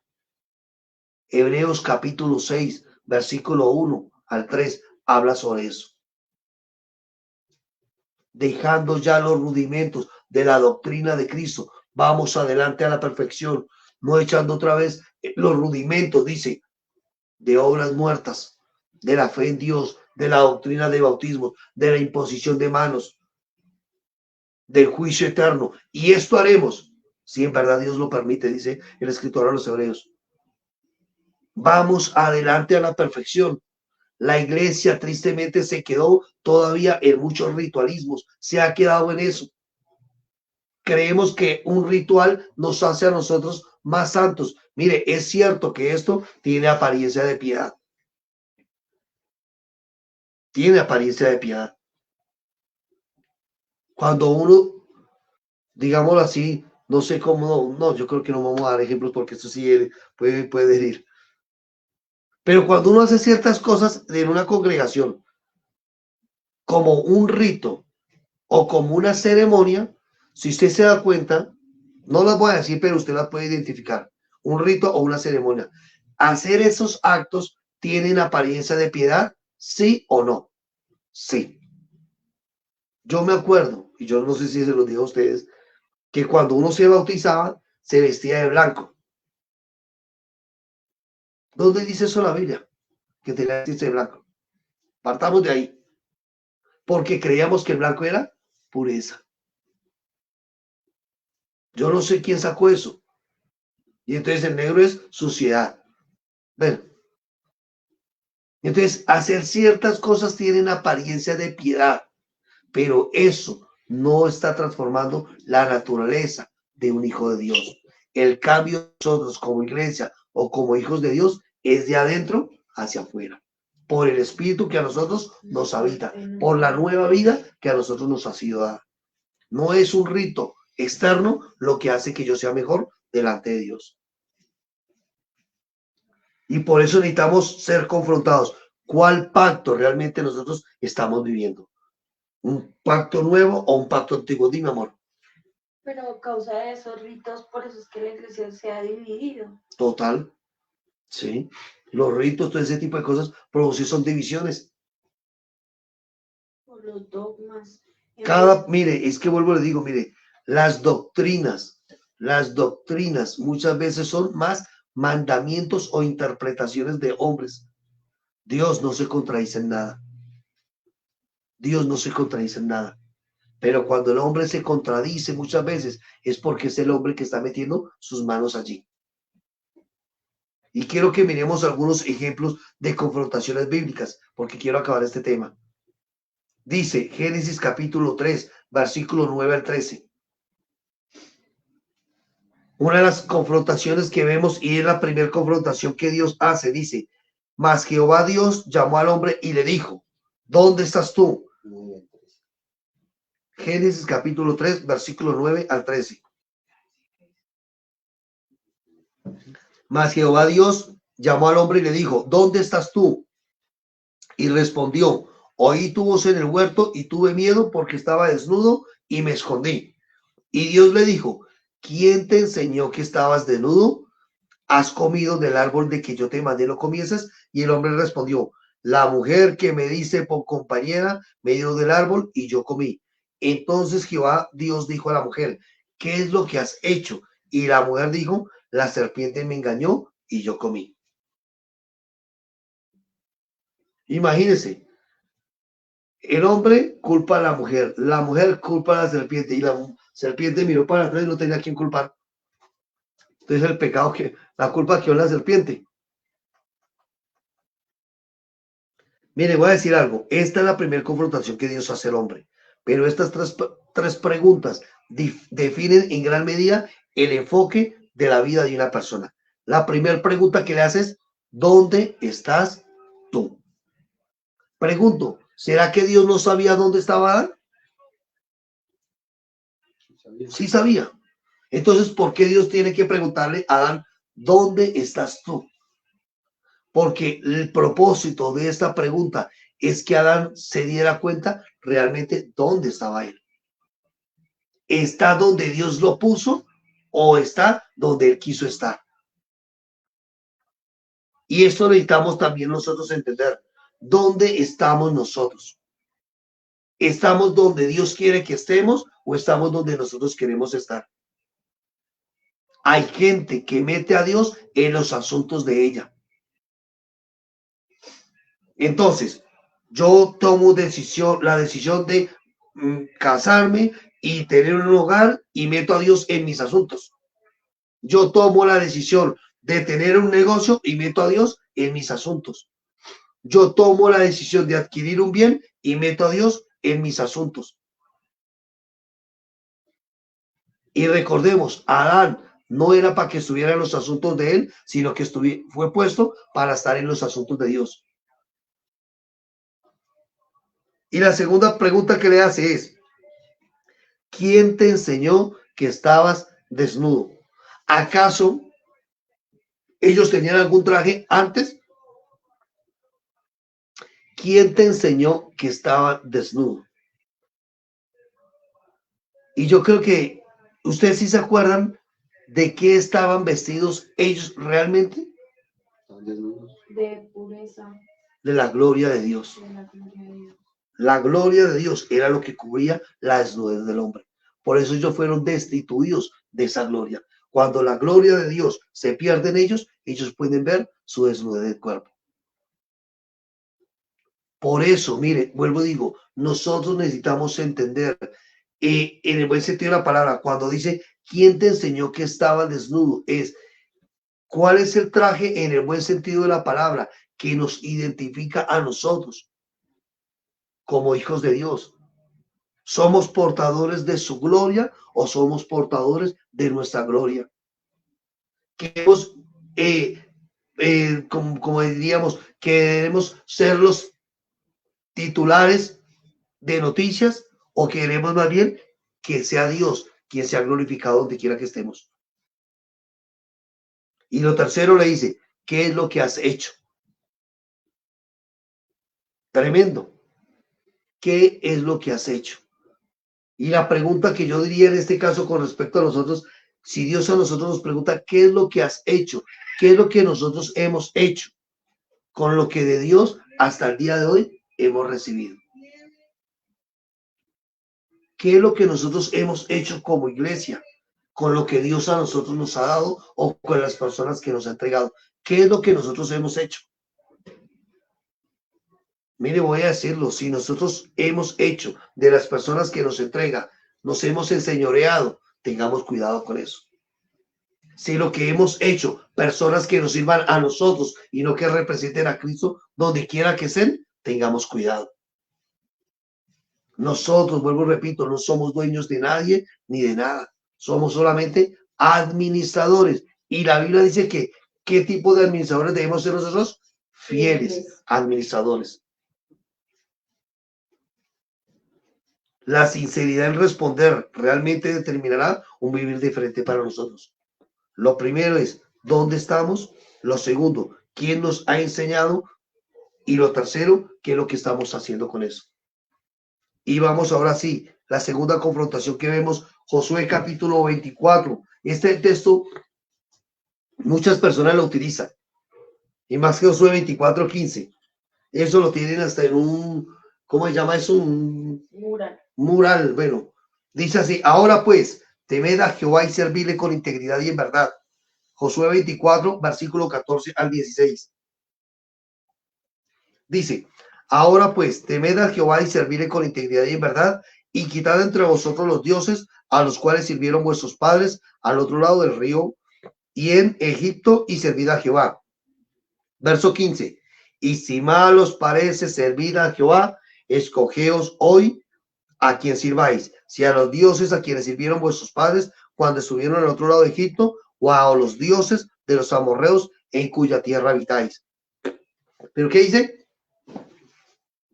Hebreos capítulo 6, versículo 1 al 3, habla sobre eso. Dejando ya los rudimentos de la doctrina de Cristo, vamos adelante a la perfección, no echando otra vez los rudimentos, dice, de obras muertas, de la fe en Dios, de la doctrina de bautismo, de la imposición de manos, del juicio eterno. Y esto haremos, si en verdad Dios lo permite, dice el escritor a los Hebreos. Vamos adelante a la perfección. La iglesia tristemente se quedó todavía en muchos ritualismos, se ha quedado en eso. Creemos que un ritual nos hace a nosotros más santos. Mire, es cierto que esto tiene apariencia de piedad. Tiene apariencia de piedad. Cuando uno, digámoslo así, no sé cómo, no, yo creo que no vamos a dar ejemplos porque esto sí puede herir. Pero cuando uno hace ciertas cosas en una congregación, como un rito o como una ceremonia, si usted se da cuenta, no las voy a decir, pero usted las puede identificar, un rito o una ceremonia. Hacer esos actos tienen apariencia de piedad, sí o no. Sí. Yo me acuerdo, y yo no sé si se los digo a ustedes, que cuando uno se bautizaba, se vestía de blanco. ¿Dónde dice eso la Biblia? Que tenía que vestirse de blanco. Partamos de ahí. Porque creíamos que el blanco era pureza. Yo no sé quién sacó eso. Y entonces el negro es suciedad. Bueno. Entonces, hacer ciertas cosas tienen apariencia de piedad, pero eso no está transformando la naturaleza de un hijo de Dios. El cambio de nosotros como iglesia o como hijos de Dios es de adentro hacia afuera, por el Espíritu que a nosotros nos habita, por la nueva vida que a nosotros nos ha sido dada. No es un rito externo lo que hace que yo sea mejor delante de Dios. Y por eso necesitamos ser confrontados. ¿Cuál pacto realmente nosotros estamos viviendo? ¿Un pacto nuevo o un pacto antiguo? Dime, amor. Pero a causa de esos ritos, por eso es que la iglesia se ha dividido. Total, sí. Los ritos, todo ese tipo de cosas, producen son divisiones. Por los dogmas. Mire, es que vuelvo, le digo, mire, las doctrinas muchas veces son más mandamientos o interpretaciones de hombres. Dios no se contradice en nada. Dios no se contradice en nada. Pero cuando el hombre se contradice muchas veces es porque es el hombre que está metiendo sus manos allí. Y quiero que miremos algunos ejemplos de confrontaciones bíblicas, porque quiero acabar este tema. Dice Génesis capítulo 3, versículo 9 al 13. Una de las confrontaciones que vemos, y es la primera confrontación que Dios hace, dice, mas Jehová Dios llamó al hombre y le dijo, ¿dónde estás tú? Génesis capítulo 3, versículo 9 al 13. Mas Jehová Dios llamó al hombre y le dijo, ¿dónde estás tú? Y respondió, oí tu voz en el huerto y tuve miedo porque estaba desnudo y me escondí. Y Dios le dijo, ¿quién te enseñó que estabas desnudo? ¿Has comido del árbol de que yo te mandé no comieses? Y el hombre respondió, la mujer que me dice por compañera me dio del árbol y yo comí. Entonces Jehová Dios dijo a la mujer, ¿qué es lo que has hecho? Y la mujer dijo, la serpiente me engañó y yo comí. Imagínense, el hombre culpa a la mujer culpa a la serpiente y la serpiente miró para atrás y no tenía a quién culpar. Entonces la culpa quedó en la serpiente. Mire, voy a decir algo. Esta es la primera confrontación que Dios hace al hombre. Pero estas tres preguntas definen en gran medida el enfoque de la vida de una persona. La primera pregunta que le haces es, ¿dónde estás tú? Pregunto, ¿será que Dios no sabía dónde estaba Adán? Sí sabía. Entonces, ¿por qué Dios tiene que preguntarle a Adán, ¿dónde estás tú? Porque el propósito de esta pregunta es que Adán se diera cuenta realmente dónde estaba él. ¿Está donde Dios lo puso o está donde él quiso estar? Y esto necesitamos también nosotros entender. ¿Dónde estamos nosotros? ¿Estamos donde Dios quiere que estemos o estamos donde nosotros queremos estar? Hay gente que mete a Dios en los asuntos de ella. Entonces, yo tomo la decisión de casarme y tener un hogar y meto a Dios en mis asuntos. Yo tomo la decisión de tener un negocio y meto a Dios en mis asuntos. Yo tomo la decisión de adquirir un bien y meto a Dios en mis asuntos. Y recordemos, Adán no era para que estuviera en los asuntos de él, sino que fue puesto para estar en los asuntos de Dios. Y la segunda pregunta que le hace es, ¿quién te enseñó que estabas desnudo? ¿Acaso ellos tenían algún traje antes? ¿Quién te enseñó que estaba desnudo? Y yo creo que ustedes sí se acuerdan de qué estaban vestidos ellos realmente. De pureza. De la gloria de Dios. La gloria de Dios era lo que cubría la desnudez del hombre. Por eso ellos fueron destituidos de esa gloria. Cuando la gloria de Dios se pierde en ellos, ellos pueden ver su desnudez del cuerpo. Por eso, mire, vuelvo y digo, nosotros necesitamos entender en el buen sentido de la palabra, cuando dice, ¿quién te enseñó que estaba desnudo? Es, ¿cuál es el traje en el buen sentido de la palabra que nos identifica a nosotros como hijos de Dios? ¿Somos portadores de su gloria o somos portadores de nuestra gloria? Queremos, como diríamos, queremos ser los titulares de noticias o queremos más bien que sea Dios quien sea glorificado donde quiera que estemos. Y lo tercero le dice, ¿qué es lo que has hecho? Tremendo. ¿Qué es lo que has hecho? Y la pregunta que yo diría en este caso con respecto a nosotros, si Dios a nosotros nos pregunta, ¿qué es lo que has hecho? ¿Qué es lo que nosotros hemos hecho con lo que de Dios hasta el día de hoy hemos recibido? ¿Qué es lo que nosotros hemos hecho como iglesia con lo que Dios a nosotros nos ha dado o con las personas que nos ha entregado? ¿Qué es lo que nosotros hemos hecho? Mire, voy a decirlo, si nosotros hemos hecho de las personas que nos entrega, nos hemos enseñoreado, tengamos cuidado con eso. Si lo que hemos hecho, personas que nos sirvan a nosotros y no que representen a Cristo donde quiera que estén, tengamos cuidado. Nosotros, vuelvo y repito, no somos dueños de nadie ni de nada. Somos solamente administradores. Y la Biblia dice que, ¿qué tipo de administradores debemos ser nosotros? Fieles administradores. La sinceridad en responder realmente determinará un vivir diferente para nosotros. Lo primero es, ¿dónde estamos? Lo segundo, ¿quién nos ha enseñado? Y lo tercero, ¿qué es lo que estamos haciendo con eso? Y vamos ahora sí, la segunda confrontación que vemos, Josué capítulo 24. Este texto, muchas personas lo utilizan. Y más que Josué 24:15. Eso lo tienen hasta en un, ¿cómo se llama eso? Un mural. Bueno, dice así, ahora pues, temed a Jehová y servirle con integridad y en verdad. Josué 24, versículo 14 al 16. Dice, ahora pues, temed a Jehová y servirle con integridad y en verdad, y quitad entre vosotros los dioses a los cuales sirvieron vuestros padres al otro lado del río y en Egipto, y servid a Jehová. Verso 15. Y si mal os parece servir a Jehová, escogeos hoy a quien sirváis, si a los dioses a quienes sirvieron vuestros padres cuando estuvieron al otro lado de Egipto, o a los dioses de los amorreos en cuya tierra habitáis. ¿Pero qué dice?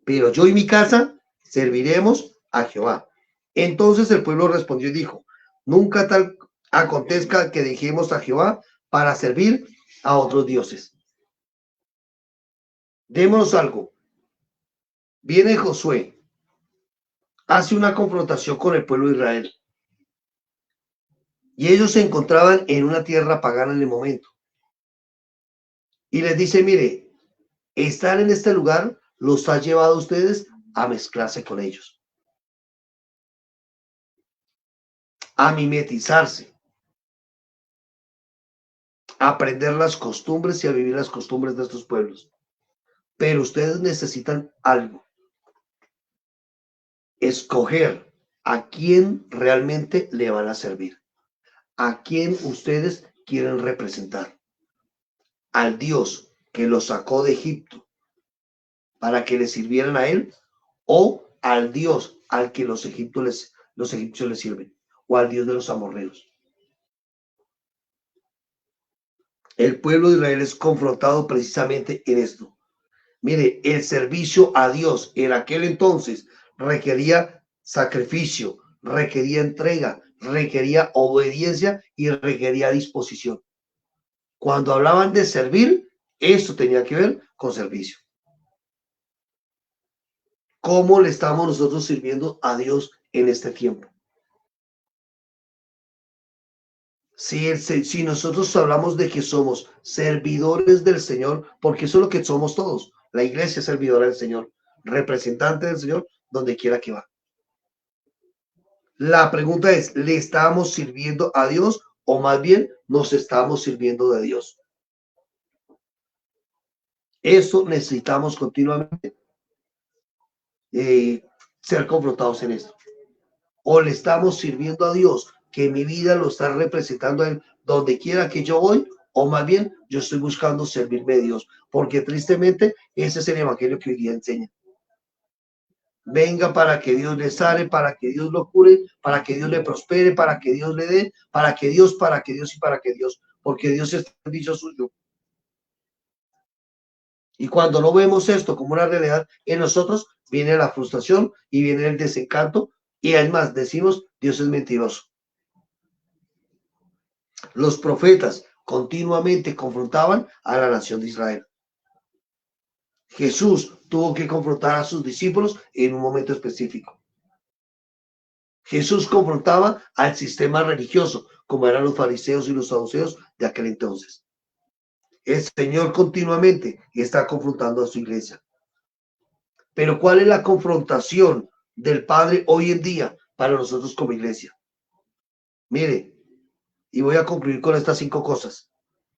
Pero yo y mi casa serviremos a Jehová. Entonces el pueblo respondió y dijo, nunca tal acontezca que dejemos a Jehová para servir a otros dioses. Démonos algo. Viene Josué, hace una confrontación con el pueblo de Israel. Y ellos se encontraban en una tierra pagana en el momento. Y les dice, mire, estar en este lugar los ha llevado a ustedes a mezclarse con ellos, a mimetizarse, a aprender las costumbres y a vivir las costumbres de estos pueblos. Pero ustedes necesitan algo, escoger a quién realmente le van a servir, a quién ustedes quieren representar, al Dios que los sacó de Egipto para que le sirvieran a él, o al Dios al que los egipcios les sirven, o al Dios de los amorreos. El pueblo de Israel es confrontado precisamente en esto. Mire, el servicio a Dios en aquel entonces requería sacrificio, requería entrega, requería obediencia y requería disposición. Cuando hablaban de servir, esto tenía que ver con servicio. ¿Cómo le estamos nosotros sirviendo a Dios en este tiempo? Si nosotros hablamos de que somos servidores del Señor, porque eso es lo que somos todos, la iglesia es servidora del Señor, representante del Señor, donde quiera que va. La pregunta es, ¿le estamos sirviendo a Dios o más bien nos estamos sirviendo de Dios? Eso necesitamos continuamente ser confrontados en esto. O le estamos sirviendo a Dios, que mi vida lo está representando a Él donde quiera que yo voy, o más bien yo estoy buscando servirme a Dios, porque tristemente ese es el evangelio que hoy día enseña. venga para que Dios le sane, para que Dios lo cure, para que Dios le prospere, para que Dios le dé, para que Dios y para que Dios, porque Dios es el servicio suyo. Y cuando no vemos esto como una realidad en nosotros, viene la frustración y viene el desencanto. Y además decimos, Dios es mentiroso. Los profetas continuamente confrontaban a la nación de Israel. Jesús tuvo que confrontar a sus discípulos en un momento específico. Jesús confrontaba al sistema religioso, como eran los fariseos y los saduceos de aquel entonces. El Señor continuamente está confrontando a su iglesia. Pero ¿cuál es la confrontación del Padre hoy en día para nosotros como iglesia? Mire, y voy a concluir con estas 5 cosas.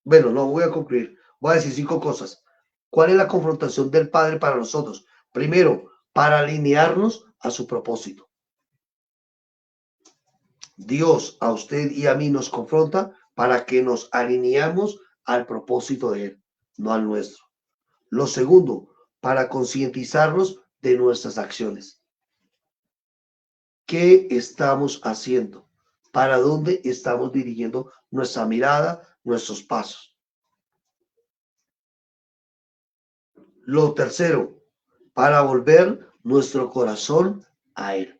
Bueno, no voy a concluir, voy a decir 5 cosas. ¿Cuál es la confrontación del Padre para nosotros? Primero, para alinearnos a su propósito. Dios a usted y a mí nos confronta para que nos alineemos al propósito de Él, no al nuestro. Lo segundo, para concientizarnos de nuestras acciones. ¿Qué estamos haciendo? ¿Para dónde estamos dirigiendo nuestra mirada, nuestros pasos? Lo tercero, para volver nuestro corazón a Él.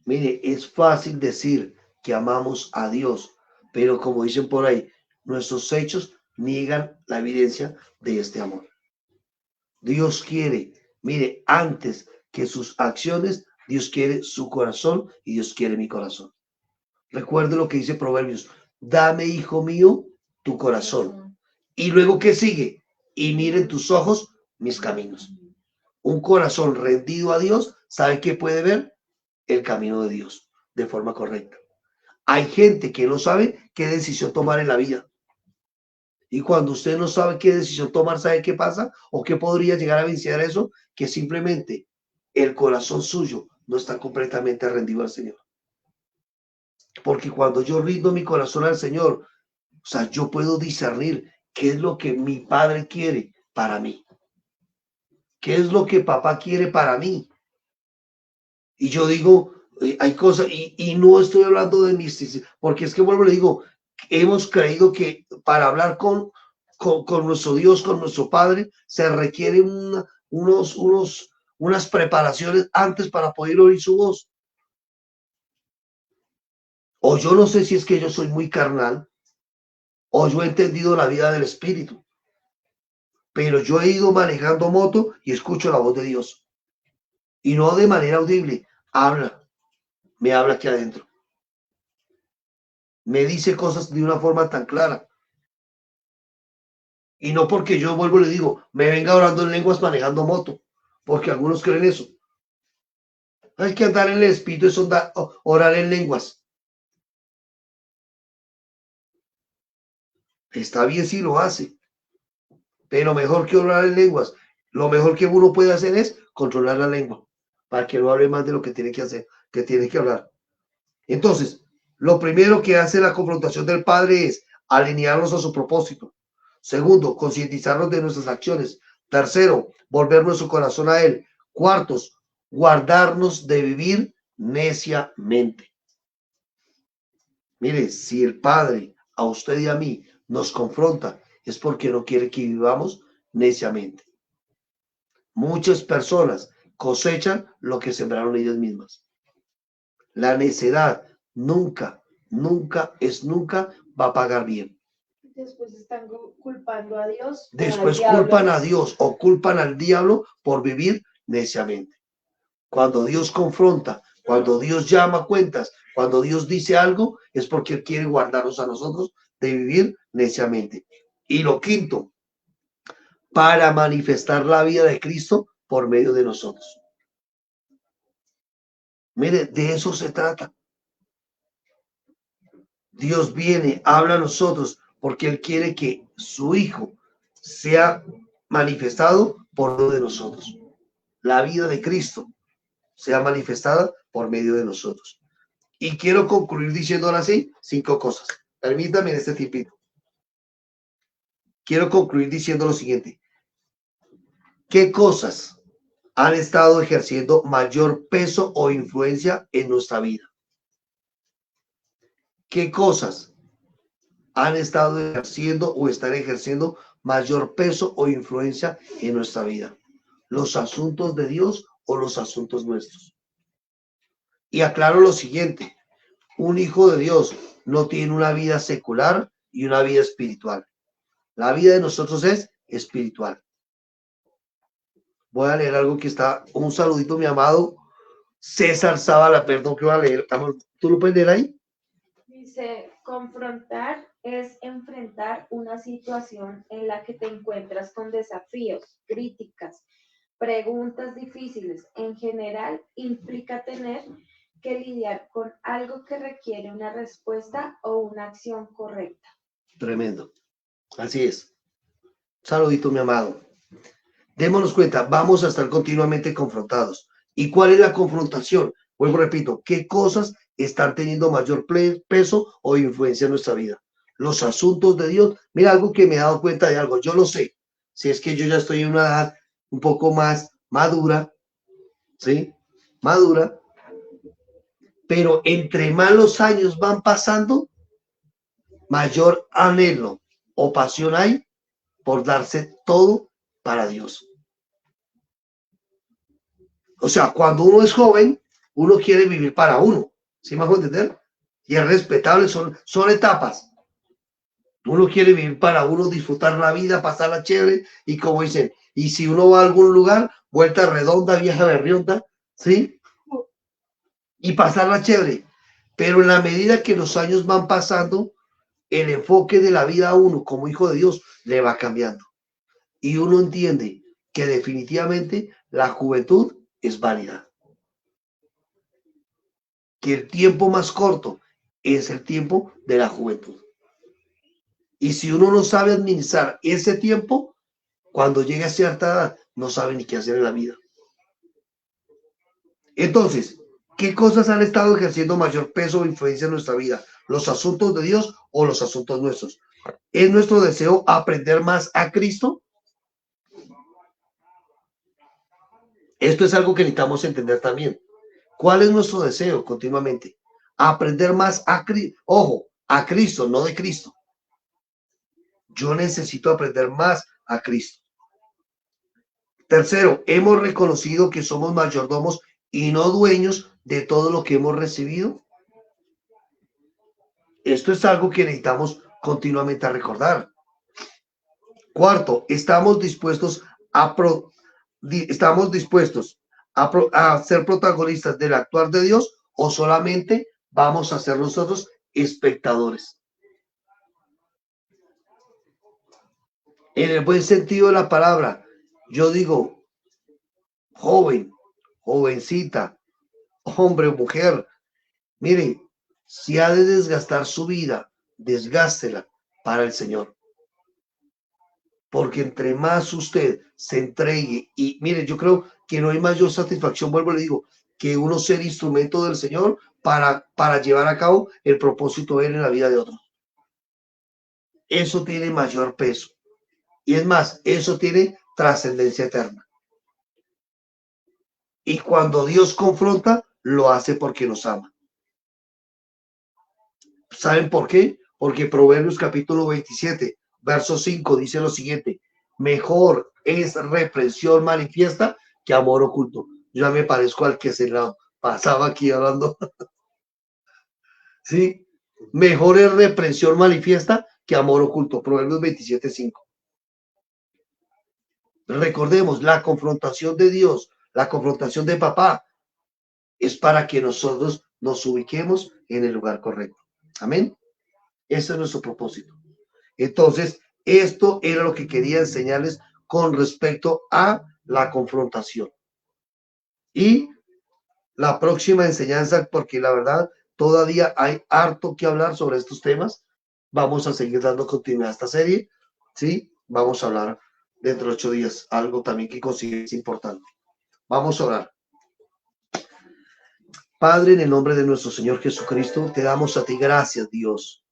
Mire, es fácil decir que amamos a Dios, pero como dicen por ahí, nuestros hechos niegan la evidencia de este amor. Dios quiere, mire, antes que sus acciones, Dios quiere su corazón y Dios quiere mi corazón. Recuerde lo que dice Proverbios, dame, hijo mío, tu corazón. Y luego, ¿qué sigue? Y miren tus ojos mis caminos. Un corazón rendido a Dios, ¿sabe qué puede ver? El camino de Dios de forma correcta. Hay gente que no sabe qué decisión tomar en la vida. Y cuando usted no sabe qué decisión tomar, ¿sabe qué pasa? ¿O qué podría llegar a vencer eso? Que simplemente el corazón suyo no está completamente rendido al Señor. Porque cuando yo rindo mi corazón al Señor, o sea, yo puedo discernir qué es lo que mi Padre quiere para mí. ¿Qué es lo que papá quiere para mí? Y yo digo, hay cosas, y no estoy hablando de misticismo, porque es que vuelvo, le digo, hemos creído que para hablar con nuestro Dios, con nuestro Padre, se requieren unas preparaciones antes para poder oír su voz. O yo no sé si es que yo soy muy carnal, o yo he entendido la vida del Espíritu, pero yo he ido manejando moto y escucho la voz de Dios. Y no de manera audible, me habla aquí adentro. Me dice cosas de una forma tan clara. Y no porque yo vuelvo y le digo, me venga orando en lenguas manejando moto, porque algunos creen eso. Hay que andar en el espíritu, es orar en lenguas. Está bien si lo hace, pero mejor que orar en lenguas, lo mejor que uno puede hacer es controlar la lengua, para que no hable más de lo que tiene que hacer, que tiene que hablar. Entonces, lo primero que hace la confrontación del Padre es alinearnos a su propósito. Segundo, concientizarnos de nuestras acciones. Tercero, volver nuestro corazón a Él. Cuartos, guardarnos de vivir neciamente. Mire, si el Padre a usted y a mí nos confronta, es porque no quiere que vivamos neciamente. Muchas personas cosechan lo que sembraron ellas mismas. La necedad nunca va a pagar bien. Después están culpando a Dios. Después culpan a Dios o culpan al diablo por vivir neciamente. Cuando Dios confronta, cuando Dios llama cuentas, cuando Dios dice algo, es porque Él quiere guardarnos a nosotros de vivir neciamente. Y lo quinto, para manifestar la vida de Cristo por medio de nosotros. Mire, de eso se trata. Dios viene, habla a nosotros porque Él quiere que su Hijo sea manifestado por medio de nosotros. La vida de Cristo sea manifestada por medio de nosotros. Y quiero concluir diciéndole así 5 cosas. Permítame en este tipito. Quiero concluir diciendo lo siguiente. ¿Qué cosas han estado ejerciendo mayor peso o influencia en nuestra vida? ¿Qué cosas han estado ejerciendo o están ejerciendo mayor peso o influencia en nuestra vida? ¿Los asuntos de Dios o los asuntos nuestros? Y aclaro lo siguiente: un hijo de Dios no tiene una vida secular y una vida espiritual. La vida de nosotros es espiritual. Voy a leer algo que está, un saludito, mi amado César Zavala, perdón que voy a leer. ¿Tú lo puedes leer ahí? Dice, confrontar es enfrentar una situación en la que te encuentras con desafíos, críticas, preguntas difíciles. En general, implica tener que lidiar con algo que requiere una respuesta o una acción correcta. Tremendo. Así es. Saludito, mi amado. Démonos cuenta, vamos a estar continuamente confrontados. ¿Y cuál es la confrontación? Vuelvo, repito, ¿qué cosas están teniendo mayor peso o influencia en nuestra vida? Los asuntos de Dios. Mira, algo que me he dado cuenta de algo, yo lo sé. Si es que yo ya estoy en una edad un poco más madura, ¿sí? Madura. Pero entre más los años van pasando, mayor anhelo o pasión hay por darse todo para Dios. O sea, cuando uno es joven, uno quiere vivir para uno, ¿sí me hago entender? Y es respetable, son etapas. Uno quiere vivir para uno, disfrutar la vida, pasarla chévere, y como dicen, y si uno va a algún lugar, vuelta redonda, vieja berrionda, ¿sí? Y pasarla chévere. Pero en la medida que los años van pasando, el enfoque de la vida a uno como hijo de Dios le va cambiando. Y uno entiende que definitivamente la juventud es válida. Que el tiempo más corto es el tiempo de la juventud. Y si uno no sabe administrar ese tiempo, cuando llega a cierta edad, no sabe ni qué hacer en la vida. Entonces, ¿qué cosas han estado ejerciendo mayor peso o influencia en nuestra vida? ¿Los asuntos de Dios o los asuntos nuestros? ¿Es nuestro deseo aprender más a Cristo? Esto es algo que necesitamos entender también. ¿Cuál es nuestro deseo continuamente? Aprender más a Cristo. Ojo, a Cristo, no de Cristo. Yo necesito aprender más a Cristo. Tercero, hemos reconocido que somos mayordomos y no dueños de todo lo que hemos recibido. Esto es algo que necesitamos continuamente a recordar. Cuarto, estamos dispuestos a ser protagonistas del actuar de Dios, o solamente vamos a ser nosotros espectadores. En el buen sentido de la palabra, yo digo, joven, jovencita, hombre o mujer, miren, si ha de desgastar su vida, desgástela para el Señor. Porque entre más usted se entregue, y mire, yo creo que no hay mayor satisfacción, vuelvo y le digo, que uno ser instrumento del Señor para llevar a cabo el propósito de Él en la vida de otro. Eso tiene mayor peso. Y es más, eso tiene trascendencia eterna. Y cuando Dios confronta, lo hace porque nos ama. ¿Saben por qué? Porque Proverbios capítulo 27, verso 5 dice lo siguiente: mejor es reprensión manifiesta que amor oculto. Yo ya me parezco al que se la pasaba aquí hablando. ¿Sí? Mejor es reprensión manifiesta que amor oculto. Proverbios 27, 5. Recordemos, la confrontación de Dios, la confrontación de papá, es para que nosotros nos ubiquemos en el lugar correcto. Amén. Ese es nuestro propósito. Entonces, esto era lo que quería enseñarles con respecto a la confrontación. Y la próxima enseñanza, porque la verdad todavía hay harto que hablar sobre estos temas, vamos a seguir dando continuidad a esta serie, ¿sí? Vamos a hablar dentro de 8 días, algo también que considero importante. Vamos a orar. Padre, en el nombre de nuestro Señor Jesucristo, te damos a ti gracias, Dios.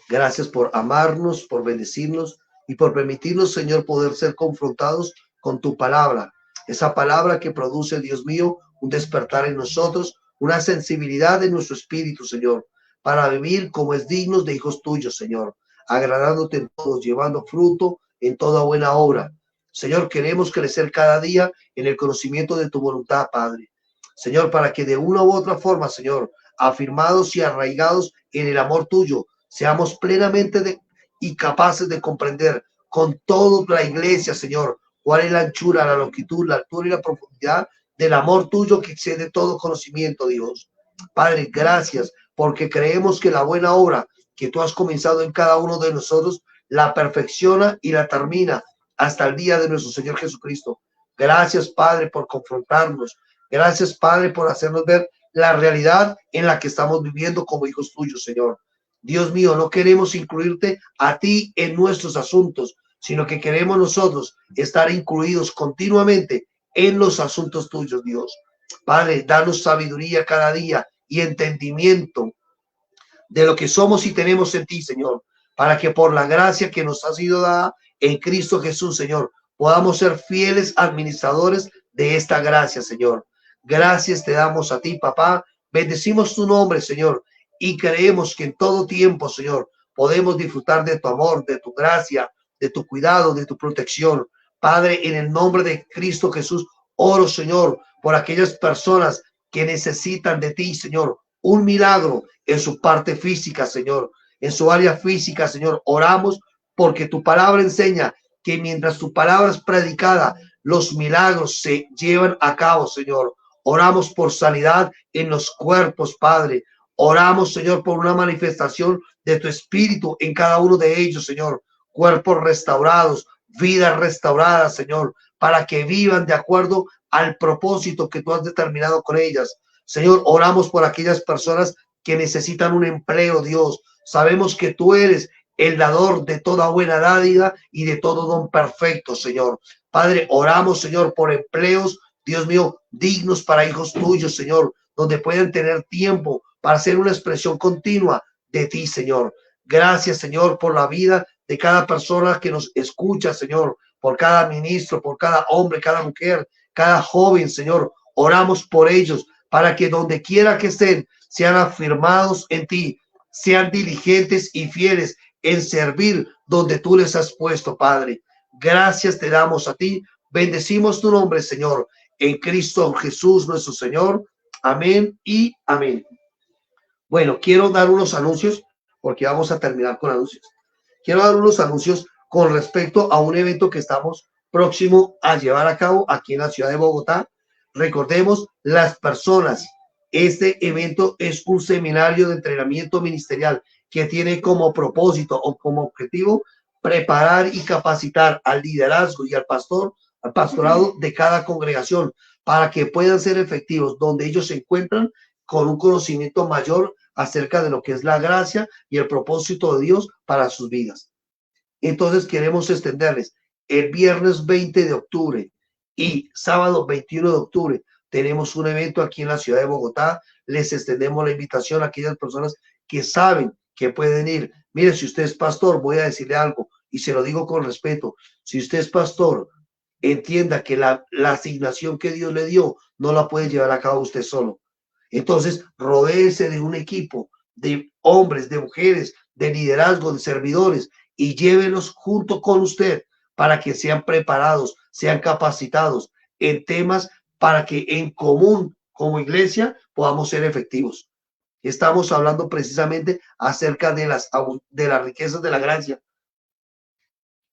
Gracias por amarnos, por bendecirnos y por permitirnos, Señor, poder ser confrontados con tu palabra. Esa palabra que produce, Dios mío, un despertar en nosotros, una sensibilidad en nuestro espíritu, Señor, para vivir como es dignos de hijos tuyos, Señor, agradándote en todos, llevando fruto en toda buena obra. Señor, queremos crecer cada día en el conocimiento de tu voluntad, Padre. Señor, para que de una u otra forma, Señor, afirmados y arraigados en el amor tuyo, seamos plenamente y capaces de comprender con toda la iglesia, Señor, cuál es la anchura, la longitud, la altura y la profundidad del amor tuyo que excede todo conocimiento, Dios. Padre, gracias, porque creemos que la buena obra que tú has comenzado en cada uno de nosotros, la perfecciona y la termina hasta el día de nuestro Señor Jesucristo. Gracias, Padre, por confrontarnos. Gracias, Padre, por hacernos ver la realidad en la que estamos viviendo como hijos tuyos, Señor. Dios mío, no queremos incluirte a ti en nuestros asuntos, sino que queremos nosotros estar incluidos continuamente en los asuntos tuyos, Dios. Padre, danos sabiduría cada día y entendimiento de lo que somos y tenemos en ti, Señor, para que por la gracia que nos ha sido dada en Cristo Jesús, Señor, podamos ser fieles administradores de esta gracia, Señor. Gracias te damos a ti, papá. Bendecimos tu nombre, Señor, y creemos que en todo tiempo, Señor, podemos disfrutar de tu amor, de tu gracia, de tu cuidado, de tu protección. Padre, en el nombre de Cristo Jesús, oro, Señor, por aquellas personas que necesitan de ti, Señor, un milagro en su parte física, Señor, en su área física, Señor. Oramos porque tu palabra enseña que mientras tu palabra es predicada, los milagros se llevan a cabo, Señor. Oramos por sanidad en los cuerpos, Padre. Oramos, Señor, por una manifestación de tu espíritu en cada uno de ellos, Señor. Cuerpos restaurados, vidas restauradas, Señor, para que vivan de acuerdo al propósito que tú has determinado con ellas. Señor, oramos por aquellas personas que necesitan un empleo, Dios. Sabemos que tú eres el dador de toda buena dádiva y de todo don perfecto, Señor. Padre, oramos, Señor, por empleos, Dios mío, dignos para hijos tuyos, Señor, donde puedan tener tiempo para hacer una expresión continua de ti, Señor. Gracias, Señor, por la vida de cada persona que nos escucha, Señor, por cada ministro, por cada hombre, cada mujer, cada joven, Señor. Oramos por ellos para que donde quiera que estén, sean afirmados en ti, sean diligentes y fieles en servir donde tú les has puesto, Padre. Gracias te damos a ti. Bendecimos tu nombre, Señor, en Cristo Jesús, nuestro Señor. Amén y amén. Bueno, quiero dar unos anuncios porque vamos a terminar con anuncios. Quiero dar unos anuncios con respecto a un evento que estamos próximo a llevar a cabo aquí en la ciudad de Bogotá. Recordemos, las personas, este evento es un seminario de entrenamiento ministerial que tiene como propósito o como objetivo preparar y capacitar al liderazgo y al pastorado de cada congregación para que puedan ser efectivos donde ellos se encuentran con un conocimiento mayor acerca de lo que es la gracia y el propósito de Dios para sus vidas. Entonces queremos extenderles el viernes 20 de octubre y sábado 21 de octubre. Tenemos un evento aquí en la ciudad de Bogotá. Les extendemos la invitación a aquellas personas que saben que pueden ir. Mire, si usted es pastor, voy a decirle algo y se lo digo con respeto. Si usted es pastor, entienda que la asignación que Dios le dio no la puede llevar a cabo usted solo. Entonces, rodéese de un equipo de hombres, de mujeres, de liderazgo, de servidores y llévelos junto con usted para que sean preparados, sean capacitados en temas para que en común como iglesia podamos ser efectivos. Estamos hablando precisamente acerca de las riquezas de la gracia.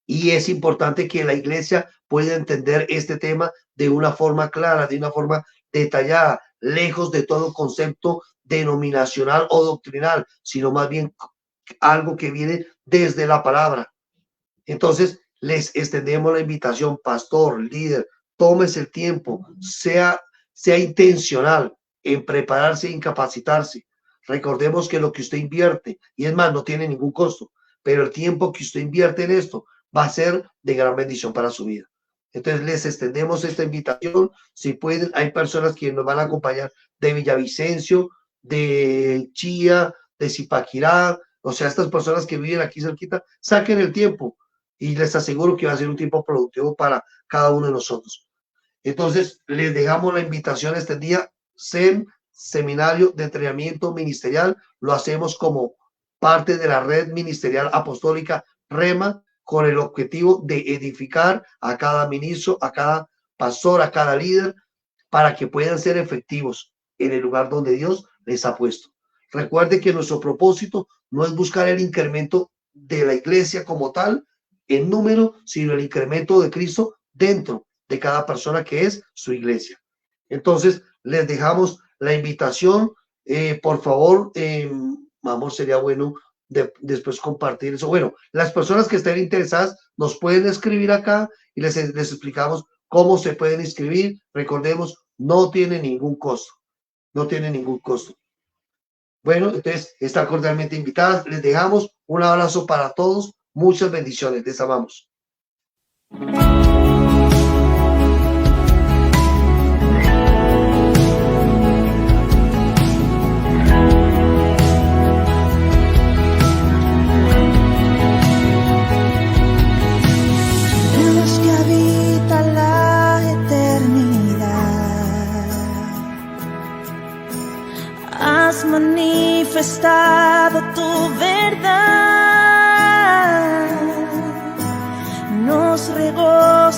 Y es importante que la iglesia pueda entender este tema de una forma clara, de una forma detallada, lejos de todo concepto denominacional o doctrinal, sino más bien algo que viene desde la palabra. Entonces, les extendemos la invitación, pastor, líder, tómese el tiempo, sea intencional en prepararse y en capacitarse. Recordemos que lo que usted invierte, y es más, no tiene ningún costo, pero el tiempo que usted invierte en esto va a ser de gran bendición para su vida. Entonces les extendemos esta invitación. Si pueden, hay personas que nos van a acompañar de Villavicencio, de Chía, de Zipaquirá, o sea, estas personas que viven aquí cerquita, saquen el tiempo y les aseguro que va a ser un tiempo productivo para cada uno de nosotros. Entonces, les dejamos la invitación este día, Seminario de Entrenamiento Ministerial, lo hacemos como parte de la red ministerial apostólica REMA, con el objetivo de edificar a cada ministro, a cada pastor, a cada líder, para que puedan ser efectivos en el lugar donde Dios les ha puesto. Recuerde que nuestro propósito no es buscar el incremento de la iglesia como tal, en número, sino el incremento de Cristo dentro de cada persona que es su iglesia. Entonces, les dejamos la invitación. Por favor, amor, sería bueno después compartir eso. Bueno, las personas que estén interesadas nos pueden escribir acá y les explicamos cómo se pueden inscribir. Recordemos, no tiene ningún costo. No tiene ningún costo. Bueno, entonces están cordialmente invitadas. Les dejamos un abrazo para todos. Muchas bendiciones. Les amamos. Dios que habita la eternidad, has manifestado tu verdad, nos regocijamos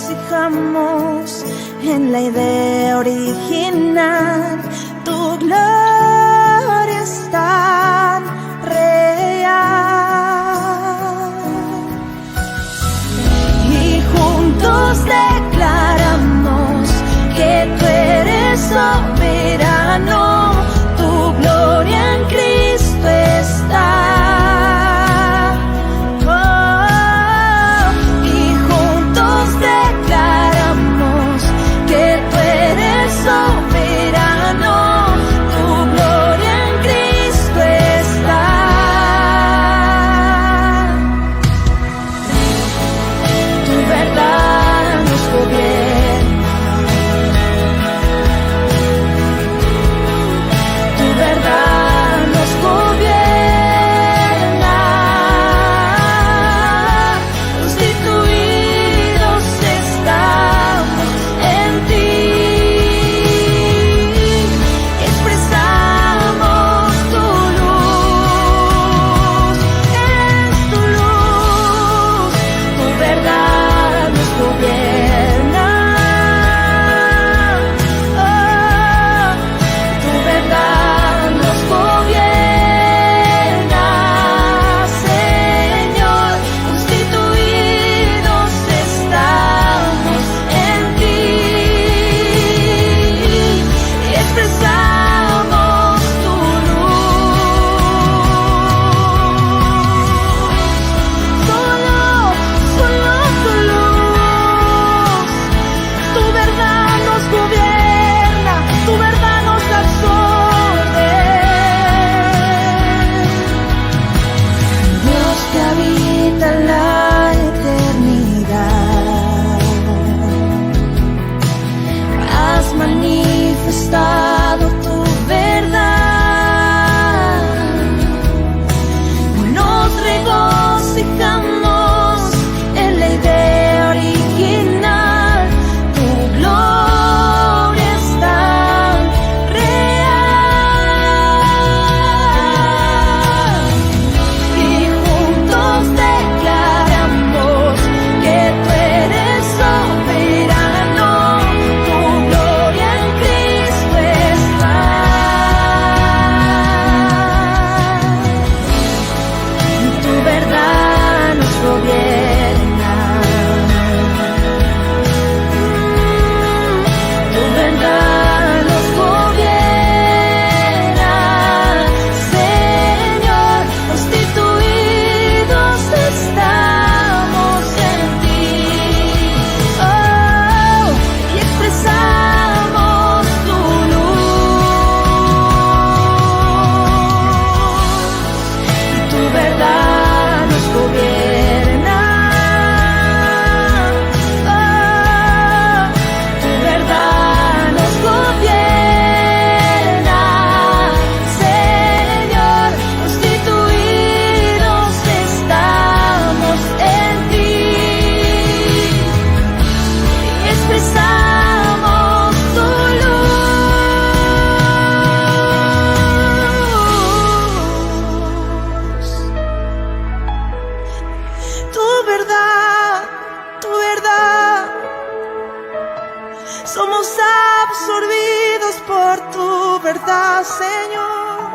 Estamos absorbidos por tu verdad, Señor.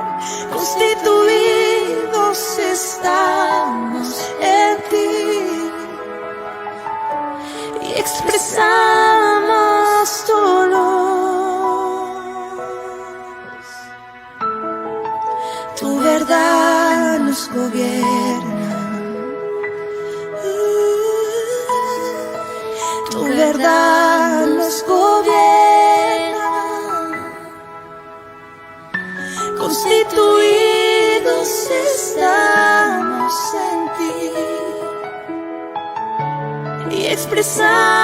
Constituidos estamos en ti y expresamos tu luz. Tu verdad nos gobierna. Tu verdad nos gobierna. Constituidos estamos en ti y expresamos